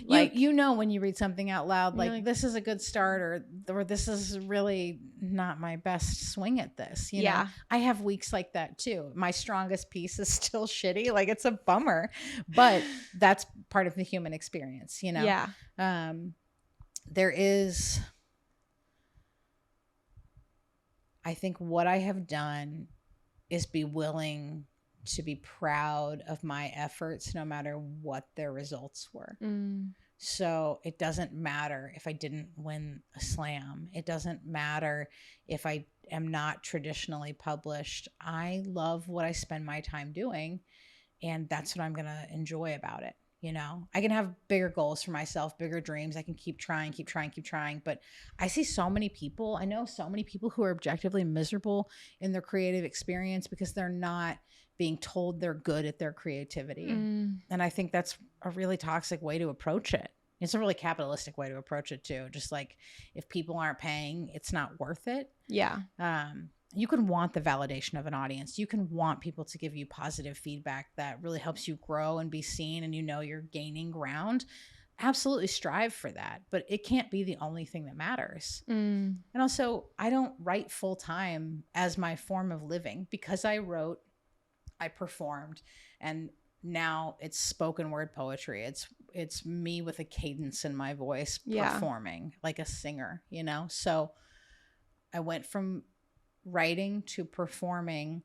Like you know when you read something out loud, like this is a good start or this is really not my best swing at this. You know? I have weeks like that too. My strongest piece is still shitty. Like it's a bummer, but that's part of the human experience, you know? Yeah. There is, I think what I have done is be willing to be proud of my efforts no matter what their results were. So it doesn't matter if I didn't win a slam. It doesn't matter if I am not traditionally published. I love what I spend my time doing, and that's what I'm going to enjoy about it. You know, I can have bigger goals for myself, bigger dreams. I can keep trying. But I see so many people. I know so many people who are objectively miserable in their creative experience because they're not being told they're good at their creativity. And I think that's a really toxic way to approach it. It's a really capitalistic way to approach it too. Just like if people aren't paying, it's not worth it. Yeah. You can want the validation of an audience. You can want people to give you positive feedback that really helps you grow and be seen and you know you're gaining ground. Absolutely strive for that, but it can't be the only thing that matters. And also, I don't write full time as my form of living because I wrote, I performed, and now it's spoken word poetry. It's me with a cadence in my voice performing like a singer, you know? So I went from writing to performing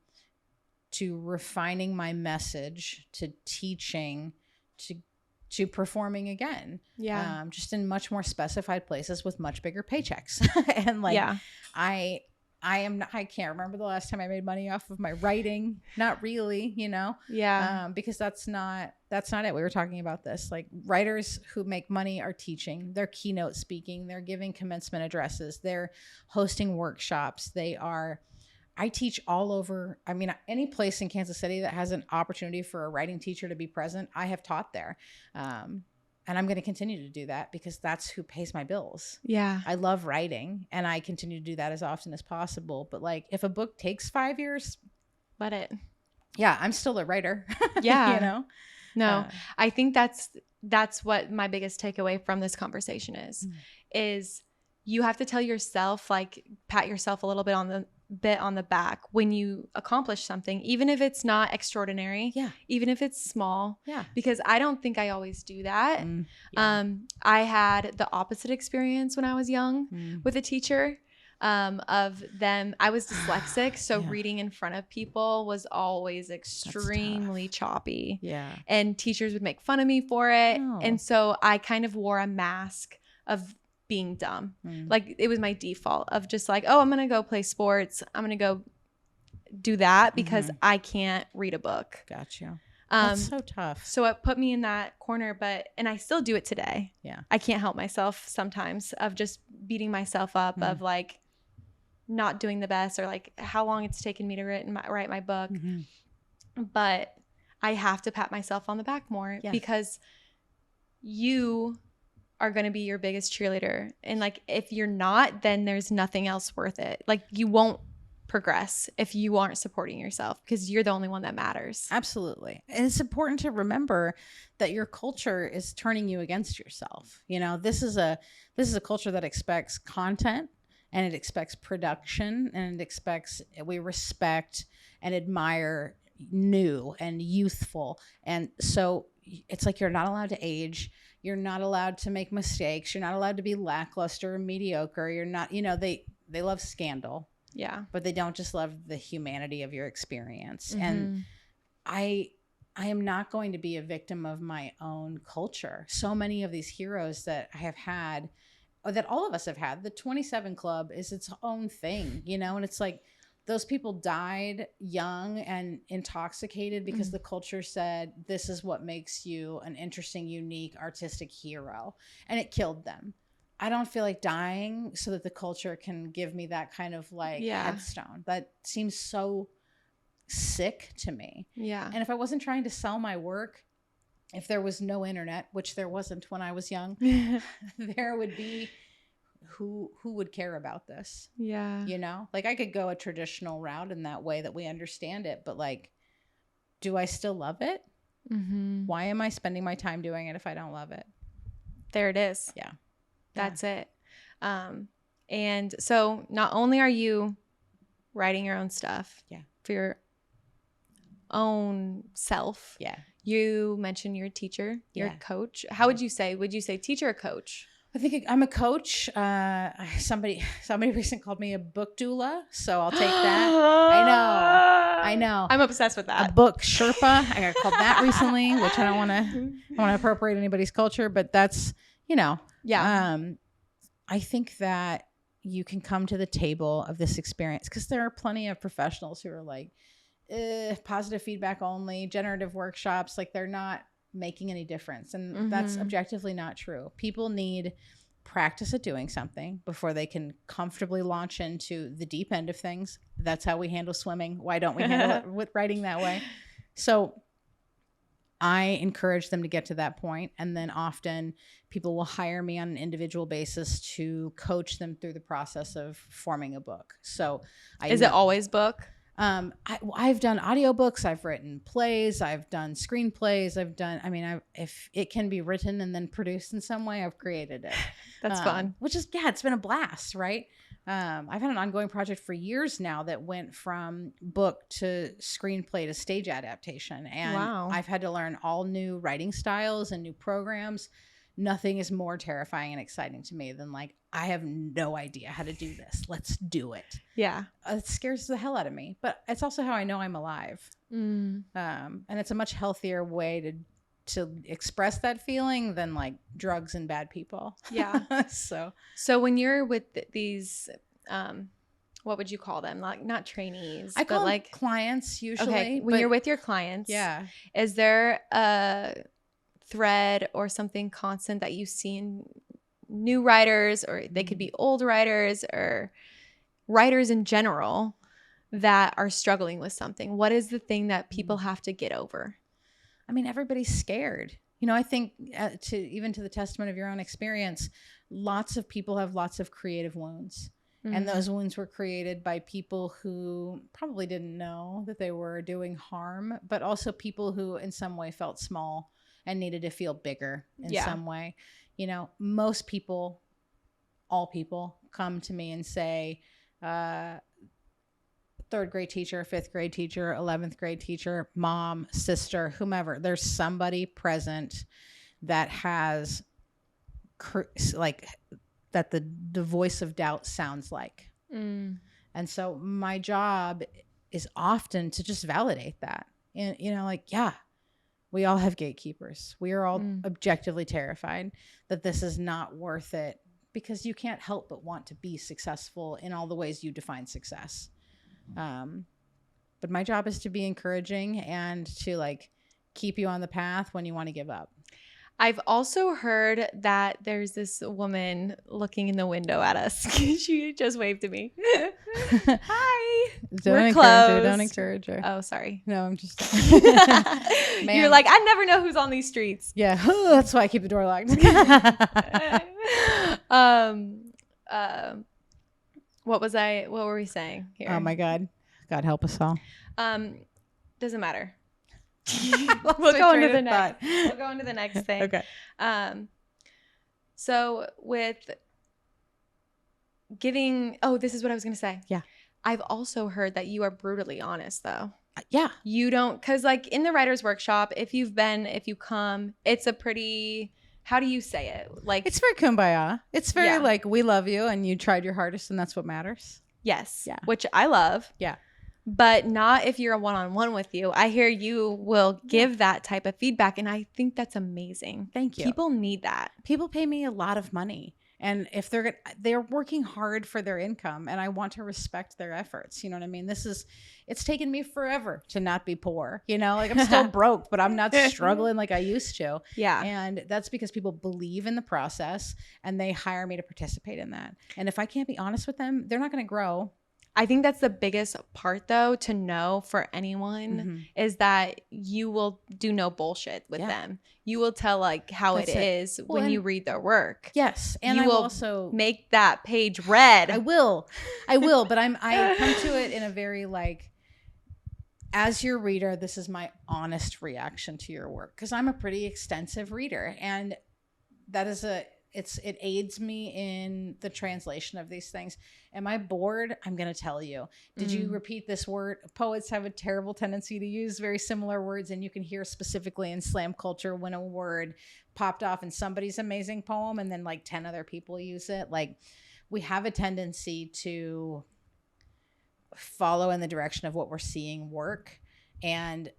to refining my message to teaching to performing again. Yeah. Just in much more specified places with much bigger paychecks. And like I can't remember the last time I made money off of my writing. Not really, you know? Yeah. Because that's not it. We were talking about this. Like writers who make money are teaching, they're keynote speaking, they're giving commencement addresses, they're hosting workshops. I teach all over. I mean, any place in Kansas City that has an opportunity for a writing teacher to be present, I have taught there. And I'm going to continue to do that because that's who pays my bills. Yeah. I love writing and I continue to do that as often as possible. But like if a book takes 5 years, Let it. yeah, I'm still a writer. Yeah. You know? No, I think that's what my biggest takeaway from this conversation is you have to tell yourself, like, pat yourself a little bit on the back when you accomplish something, even if it's not extraordinary. Yeah. Even if it's small. Yeah. Because I don't think I always do that. Yeah. I had the opposite experience when I was young with a teacher. Of them, I was dyslexic, so reading in front of people was always extremely choppy. Yeah. And teachers would make fun of me for it. Oh. And so I kind of wore a mask of being dumb. Like it was my default of just like, oh, I'm going to go play sports. I'm going to go do that because I can't read a book. Got you. That's so tough. So it put me in that corner, and I still do it today. Yeah. I can't help myself sometimes of just beating myself up of like not doing the best or like how long it's taken me to write my book. But I have to pat myself on the back more because you are going to be your biggest cheerleader. And like, if you're not, then there's nothing else worth it. Like you won't progress if you aren't supporting yourself because you're the only one that matters. Absolutely. And it's important to remember that your culture is turning you against yourself. You know, this is a culture that expects content and it expects production and it expects we respect and admire new and youthful. And so it's like you're not allowed to age. You're not allowed to make mistakes. You're not allowed to be lackluster or mediocre. You're not, you know, they love scandal. Yeah. But they don't just love the humanity of your experience. And I am not going to be a victim of my own culture. So many of these heroes that I have had, or that all of us have had, the 27 Club is its own thing, you know? And it's like those people died young and intoxicated because the culture said, this is what makes you an interesting, unique, artistic hero. And it killed them. I don't feel like dying so that the culture can give me that kind of like headstone. That seems so sick to me. Yeah. And if I wasn't trying to sell my work, if there was no internet, which there wasn't when I was young, there would be who would care about this? Yeah. You know, like I could go a traditional route in that way that we understand it, but like, do I still love it? Why am I spending my time doing it if I don't love it? There it is. Yeah. That's it. And so not only are you writing your own stuff for your own self. Yeah. You mentioned you're a teacher, you're a coach. How would you say? Would you say teacher or coach? I think I'm a coach. Somebody recently called me a book doula, so I'll take that. I know. I'm obsessed with that. A book Sherpa. I got called that recently, which I don't want to appropriate anybody's culture, but that's, you know. Yeah. I think that you can come to the table of this experience because there are plenty of professionals who are like, positive feedback only, generative workshops, like they're not making any difference. And that's objectively not true. People need practice at doing something before they can comfortably launch into the deep end of things. That's how we handle swimming. Why don't we handle it with writing that way? So I encourage them to get to that point. And then often people will hire me on an individual basis to coach them through the process of forming a book. So is it always book? I've done audiobooks, I've written plays, I've done screenplays, if it can be written and then produced in some way, I've created it. That's fun. Which is, it's been a blast, right? I've had an ongoing project for years now that went from book to screenplay to stage adaptation. And I've had to learn all new writing styles and new programs. Nothing is more terrifying and exciting to me than like, I have no idea how to do this. Let's do it. Yeah. It scares the hell out of me, but it's also how I know I'm alive. And it's a much healthier way to express that feeling than like drugs and bad people. Yeah. So when you're with these, what would you call them? Like not trainees, I call them like clients usually. Okay. When you're with your clients, is there a thread or something constant that you see in new writers, or they could be old writers or writers in general that are struggling with something? What is the thing that people have to get over? I mean, everybody's scared. I think to the testament of your own experience, lots of people have lots of creative wounds. And those wounds were created by people who probably didn't know that they were doing harm, but also people who in some way felt small and needed to feel bigger in some way. Most people, all people, come to me and say, third grade teacher, fifth grade teacher, 11th grade teacher, mom, sister, whomever. There's somebody present that has that the voice of doubt sounds like. And so my job is often to just validate that. And, we all have gatekeepers. We are all objectively terrified that this is not worth it, because you can't help but want to be successful in all the ways you define success. But my job is to be encouraging and to keep you on the path when you want to give up. I've also heard that there's this woman looking in the window at us. She just waved to me. Hi. We're closed. Don't encourage her. Oh, sorry. No, I'm just. You're like, I never know who's on these streets. Yeah, that's why I keep the door locked. What were we saying here? Oh my God. God help us all. Doesn't matter. We'll go into the next thing. Okay. So with giving, this is what I was going to say. Yeah. I've also heard that you are brutally honest though. Yeah. You don't, cause in the writer's workshop, if you come, it's a pretty, how do you say it? It's very kumbaya. It's very we love you and you tried your hardest and that's what matters. Yes. Yeah. Which I love. Yeah. But not if you're a one-on-one with you. I hear you will give that type of feedback, and I think that's amazing. Thank you. People need that. People pay me a lot of money, and if they're working hard for their income, and I want to respect their efforts. You know what I mean? It's taken me forever to not be poor. I'm still broke, but I'm not struggling like I used to. Yeah. And that's because people believe in the process, and they hire me to participate in that. And if I can't be honest with them, they're not going to grow. I think that's the biggest part, though, to know for anyone is that you will do no bullshit with them. You will tell how that's it is when you read their work. Yes, and you will also make that page red. I will, but I come to it in a very as your reader, this is my honest reaction to your work, because I'm a pretty extensive reader, and that is it aids me in the translation of these things. Am I bored? I'm going to tell you. Did you repeat this word? Poets have a terrible tendency to use very similar words, and you can hear specifically in slam culture when a word popped off in somebody's amazing poem and then 10 other people use it. We have a tendency to follow in the direction of what we're seeing work, and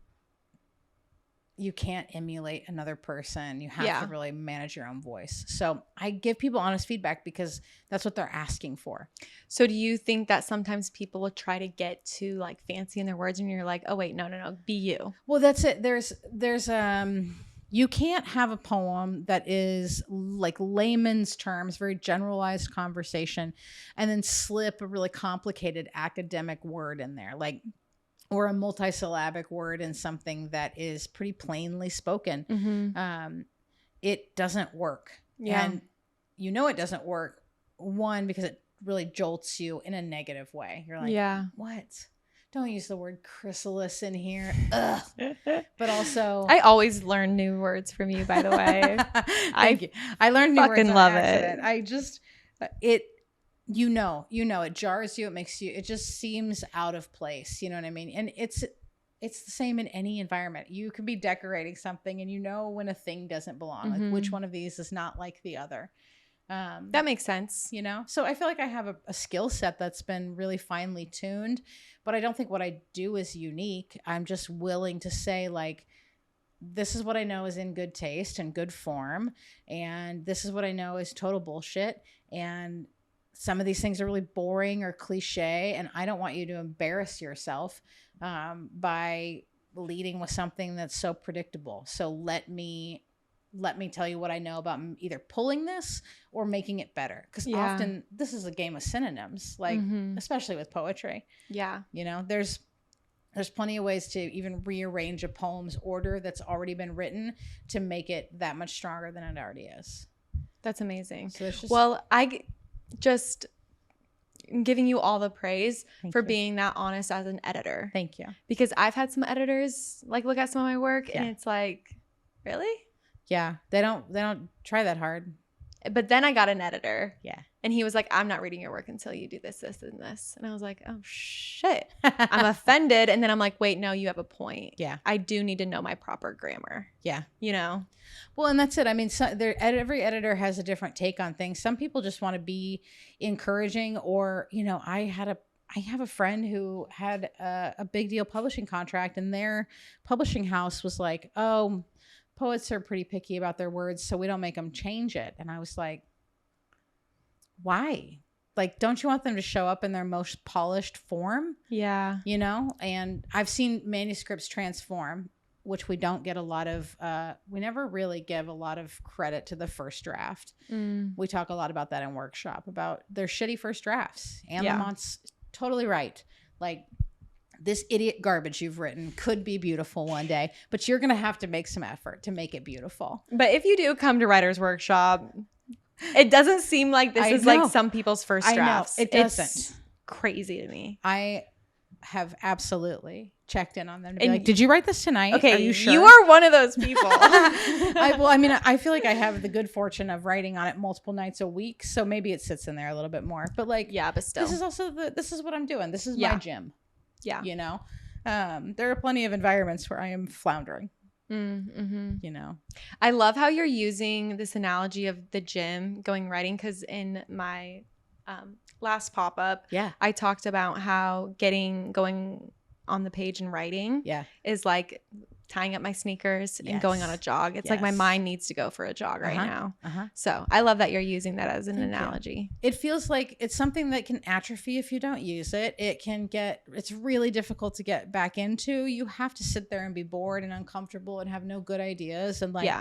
you can't emulate another person. You have to really manage your own voice. So I give people honest feedback because that's what they're asking for. So do you think that sometimes people will try to get too fancy in their words and you're like, oh wait, no, be you? Well, that's it. There's you can't have a poem that is layman's terms, very generalized conversation, and then slip a really complicated academic word in there. Or a multisyllabic word in something that is pretty plainly spoken. It doesn't work. Yeah. And it doesn't work, one, because it really jolts you in a negative way. You're like, what? Don't use the word chrysalis in here. Ugh. But also, I always learn new words from you, by the way. Thank you. I learned new words fucking on love accident. it. I just, it jars you. It makes you, it just seems out of place. You know what I mean? And it's the same in any environment. You can be decorating something and when a thing doesn't belong, which one of these is not like the other. That makes sense. So I feel like I have a skill set that's been really finely tuned, but I don't think what I do is unique. I'm just willing to say this is what I know is in good taste and good form. And this is what I know is total bullshit. And some of these things are really boring or cliche, and I don't want you to embarrass yourself by leading with something that's so predictable. So let me tell you what I know about either pulling this or making it better. Because often this is a game of synonyms, especially with poetry. Yeah. there's plenty of ways to even rearrange a poem's order that's already been written to make it that much stronger than it already is. That's amazing. So it's just, well, just giving you all the praise for you. being that honest as an editor. Thank you. Because I've had some editors like look at some of my work and it's like, really? Yeah, they don't try that hard. But then I got an editor. Yeah. And he was like, I'm not reading your work until you do this, this, and this. And I was like, oh, shit. I'm offended. And then I'm like, wait, no, you have a point. Yeah. I do need to know my proper grammar. Yeah. You know? Well, and that's it. I mean, every editor has a different take on things. Some people just want to be encouraging, or, you know, I have a friend who had a big deal publishing contract, and their publishing house was like, oh, poets are pretty picky about their words, so we don't make them change it. And I was like, why? Like, don't you want them to show up in their most polished form? Yeah. You know? And I've seen manuscripts transform, which we don't get a lot of, we never really give a lot of credit to the first draft. We talk a lot about that in workshop, about their shitty first drafts. And Lamont's totally right. Like, this idiot garbage you've written could be beautiful one day, but you're going to have to make some effort to make it beautiful. But if you do come to writer's workshop, it doesn't seem like this is like some people's first drafts. It doesn't. It's crazy to me. I have absolutely checked in on them to be like, did you write this tonight? Okay, are you sure? You are one of those people. I feel like I have the good fortune of writing on it multiple nights a week, so maybe it sits in there a little bit more. But like, yeah, but still, this is what I'm doing. This is my gym. Yeah, you know, there are plenty of environments where I am floundering. Mm-hmm. You know, I love how you're using this analogy of the gym going writing, because in my last pop-up, I talked about how going on the page and writing is like tying up my sneakers and going on a jog. It's like my mind needs to go for a jog right now. So I love that you're using that as an analogy. It feels like it's something that can atrophy if you don't use it. It's really difficult to get back into. You have to sit there and be bored and uncomfortable and have no good ideas. And like,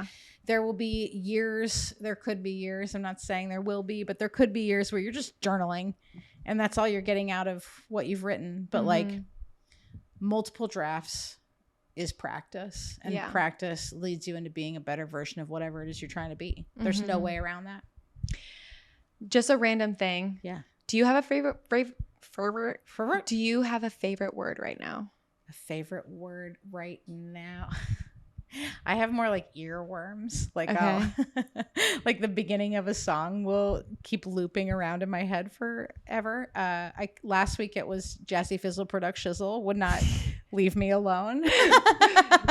there will be years, there could be years, I'm not saying there will be, but there could be years where you're just journaling and that's all you're getting out of what you've written. But like, multiple drafts is practice, and practice leads you into being a better version of whatever it is you're trying to be. There's no way around that. Just a random thing. Yeah. Do you have a favorite Do you have a favorite word right now? A favorite word right now? I have more like earworms. Like, like the beginning of a song will keep looping around in my head forever. Last week it was Jazzy Fizzle Product Shizzle would not leave me alone.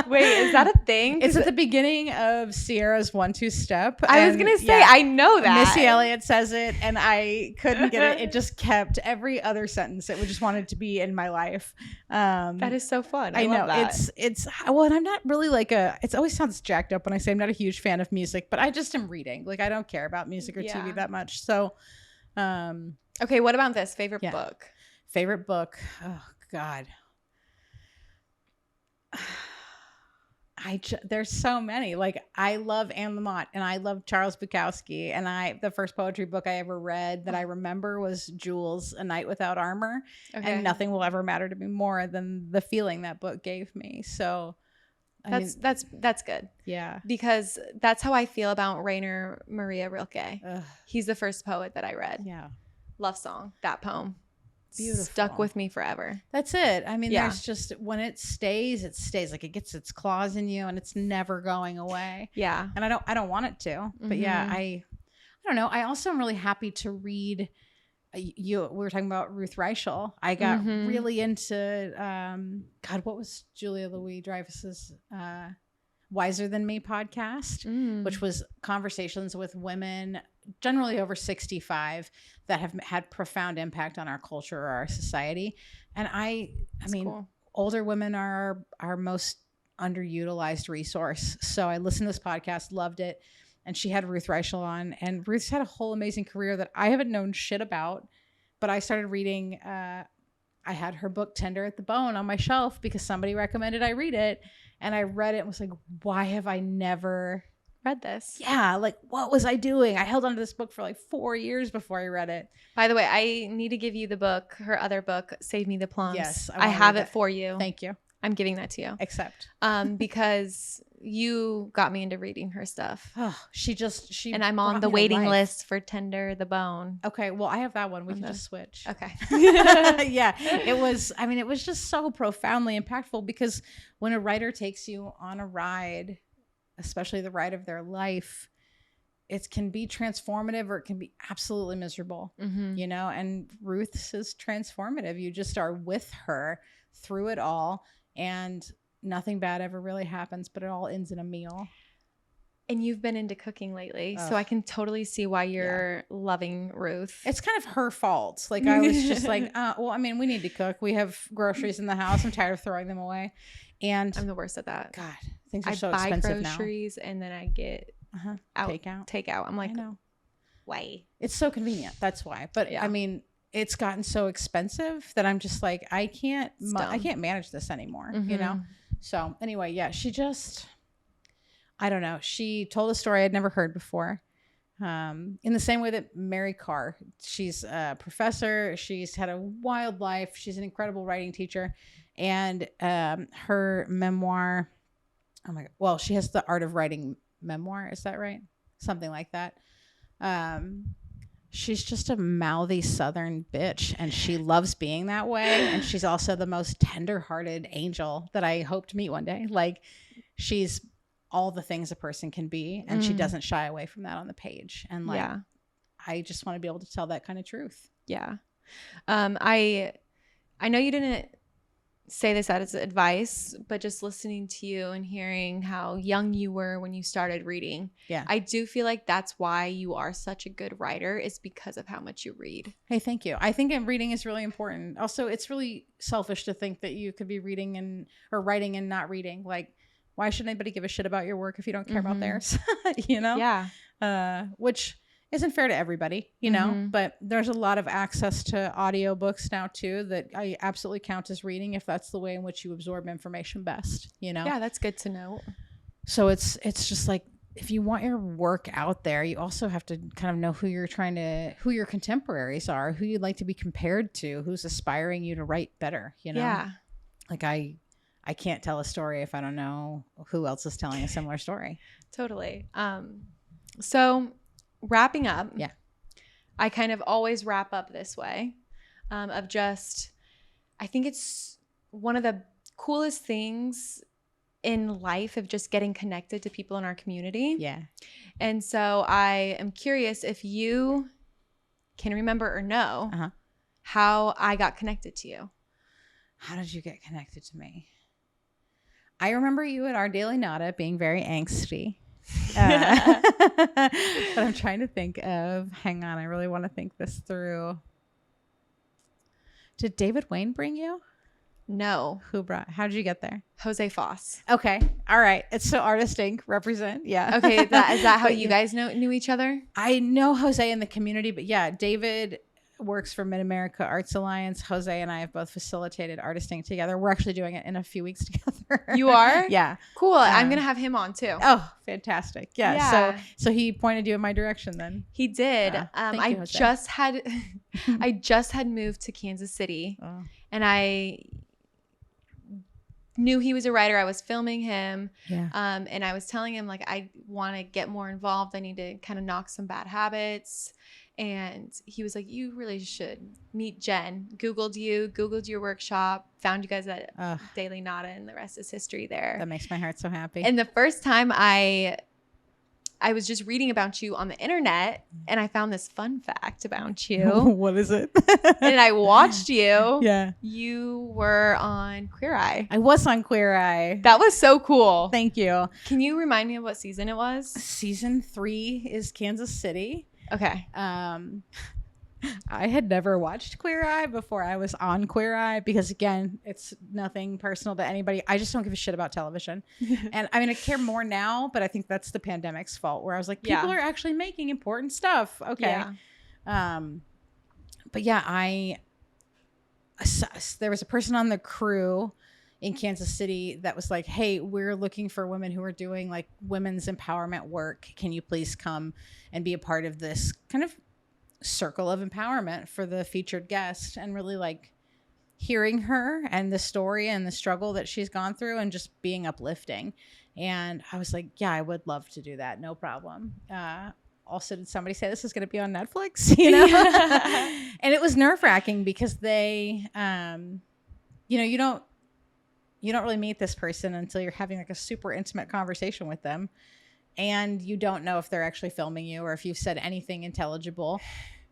Wait, is that a thing? It's at the beginning of Sierra's 1-2 step. I was gonna say, I know that Missy Elliott says it, and I couldn't get it. It just kept every other sentence. It just wanted to be in my life. That is so fun. I know love that. It's well, and I'm not really like it always sounds jacked up when I say I'm not a huge fan of music, but I just am reading. Like, I don't care about music or TV that much. So, okay, what about this favorite book? Favorite book? Oh God. There's so many. Like, I love Anne Lamott and I love Charles Bukowski, and the first poetry book I ever read that I remember was Jules, A Night Without Armor. And nothing will ever matter to me more than the feeling that book gave me. So that's good. Yeah. Because that's how I feel about Rainer Maria Rilke. He's the first poet that I read. Yeah. Love Song, that poem. Beautiful. Stuck with me forever. That's it. I mean, there's just, when it stays. Like, it gets its claws in you and it's never going away. Yeah. And I don't want it to. But I don't know. I also am really happy to read. We were talking about Ruth Reichel. I got really into God, what was Julia Louis-Dreyfus's Wiser Than Me podcast, which was conversations with women generally over 65 that have had profound impact on our culture or our society. And I mean, cool. Older women are our most underutilized resource. So I listened to this podcast, loved it. And she had Ruth Reichel on, and Ruth's had a whole amazing career that I haven't known shit about. But I started reading, I had her book Tender at the Bone on my shelf because somebody recommended I read it. And I read it and was like, why have I never read this. Yeah, like what was I doing? I held onto this book for like 4 years before I read it. By the way, I need to give you the book, her other book, Save Me the Plums. Yes, I have it for you. Thank you. I'm giving that to you. Accept. Because you got me into reading her stuff. Oh, she and I'm on the waiting list for Tender the Bone. Okay, well, I have that one. We can just switch. Okay. Yeah, it was just so profoundly impactful, because when a writer takes you on a ride, especially the ride of their life, it can be transformative or it can be absolutely miserable, you know, and Ruth's is transformative. You just are with her through it all, and nothing bad ever really happens, but it all ends in a meal. And you've been into cooking lately, so I can totally see why you're loving Ruth. It's kind of her fault. Like, I was just like, well, I mean, we need to cook. We have groceries in the house. I'm tired of throwing them away. And I'm the worst at that. God, things are so expensive now. I buy groceries and then I get takeout. I'm like, I know. Why? It's so convenient. That's why. But I mean, it's gotten so expensive that I'm just like, I can't manage this anymore, you know? So anyway, yeah, she just, I don't know. She told a story I'd never heard before. In the same way that Mary Carr, she's a professor. She's had a wild life. She's an incredible writing teacher. And her memoir, oh my God. Well, she has the Art of Writing memoir. Is that right? Something like that. She's just a mouthy Southern bitch, and she loves being that way. And she's also the most tender-hearted angel that I hope to meet one day. Like, she's all the things a person can be, and she doesn't shy away from that on the page. And like, I just want to be able to tell that kind of truth. Yeah. I know you didn't say this as advice, but just listening to you and hearing how young you were when you started reading, I do feel like that's why you are such a good writer, is because of how much you read. Hey, thank you. I think reading is really important. Also, it's really selfish to think that you could be reading or writing and not reading. Like, why should anybody give a shit about your work if you don't care about theirs? You know? Yeah. Which isn't fair to everybody, you know, but there's a lot of access to audiobooks now too that I absolutely count as reading if that's the way in which you absorb information best, you know? Yeah, that's good to know. So it's just like, if you want your work out there, you also have to kind of know who your contemporaries are, who you'd like to be compared to, who's aspiring you to write better, you know? Yeah. Like I can't tell a story if I don't know who else is telling a similar story. Totally. So wrapping up, I kind of always wrap up this way, of just, I think it's one of the coolest things in life of just getting connected to people in our community. Yeah. And so I am curious if you can remember or know how I got connected to you. How did you get connected to me? I remember you at our daily nada being very angsty. But I'm trying to think of, hang on, I really want to think this through. Did David Wayne bring you? No. How did you get there? Jose Foss. Okay. All right. It's so Artist Inc. represent. Yeah. Okay. Is that how you guys knew each other? I know Jose in the community, but yeah, David works for Mid-America Arts Alliance. Jose and I have both facilitated Artist Inc. together. We're actually doing it in a few weeks together. You are? Yeah. Cool. I'm going to have him on too. Oh, fantastic. Yeah. So he pointed you in my direction then. He did. Thank you, I just had moved to Kansas City, and I knew he was a writer. I was filming him. Yeah. And I was telling him, like, I want to get more involved. I need to kind of knock some bad habits. And he was like, you really should meet Jen. Googled your workshop, found you guys at Daily Nada, and the rest is history there. That makes my heart so happy. And the first time I was just reading about you on the internet, and I found this fun fact about you. What is it? And I watched you. Yeah. You were on Queer Eye. I was on Queer Eye. That was so cool. Thank you. Can you remind me of what season it was? Season 3 is Kansas City. Okay. I had never watched Queer Eye before I was on Queer Eye because, again, it's nothing personal to anybody. I just don't give a shit about television. And I mean, I care more now, but I think that's the pandemic's fault, where I was like, people are actually making important stuff. Okay. Yeah. But yeah, there was a person on the crew in Kansas City that was like, hey, we're looking for women who are doing like women's empowerment work. Can you please come and be a part of this kind of circle of empowerment for the featured guest? And really like hearing her and the story and the struggle that she's gone through and just being uplifting. And I was like, yeah, I would love to do that. No problem. Also, did somebody say this is going to be on Netflix? You know? And it was nerve-wracking because they, you know, you don't really meet this person until you're having like a super intimate conversation with them. And you don't know if they're actually filming you or if you've said anything intelligible.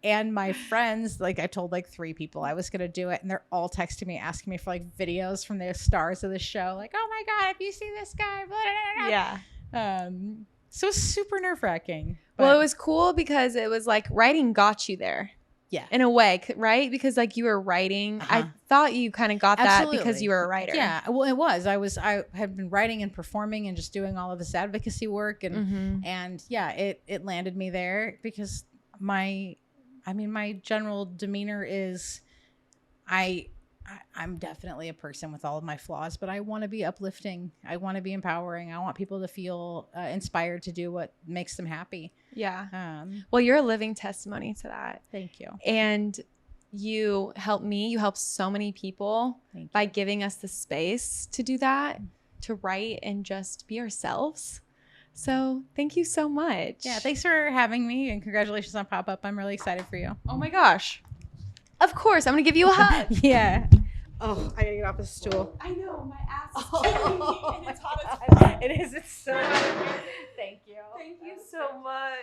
And my friends, like I told like 3 people I was going to do it. And they're all texting me, asking me for like videos from the stars of the show. Like, oh my God, have you seen this guy? Blah, blah, blah. Yeah. So it's super nerve-wracking. Well, it was cool because it was like writing got you there. Yeah. In a way, right? Because like you were writing. I thought you kind of got Absolutely. that because you were a writer. Yeah. Well, it was. I had been writing and performing and just doing all of this advocacy work. And yeah, it landed me there because my general demeanor is I'm definitely a person with all of my flaws, but I want to be uplifting. I want to be empowering. I want people to feel inspired to do what makes them happy. Yeah. Well, you're a living testimony to that. Thank you. And you helped me. You helped so many people by giving us the space to do that, to write and just be ourselves. So thank you so much. Yeah. Thanks for having me and congratulations on Popup. I'm really excited for you. Oh my gosh. Of course. I'm going to give you a hug. Yeah. Oh, I gotta get off the stool. I know, my ass is killing me and it's hot as fuck. It is. It's so hot. Thank you. Thank you so much.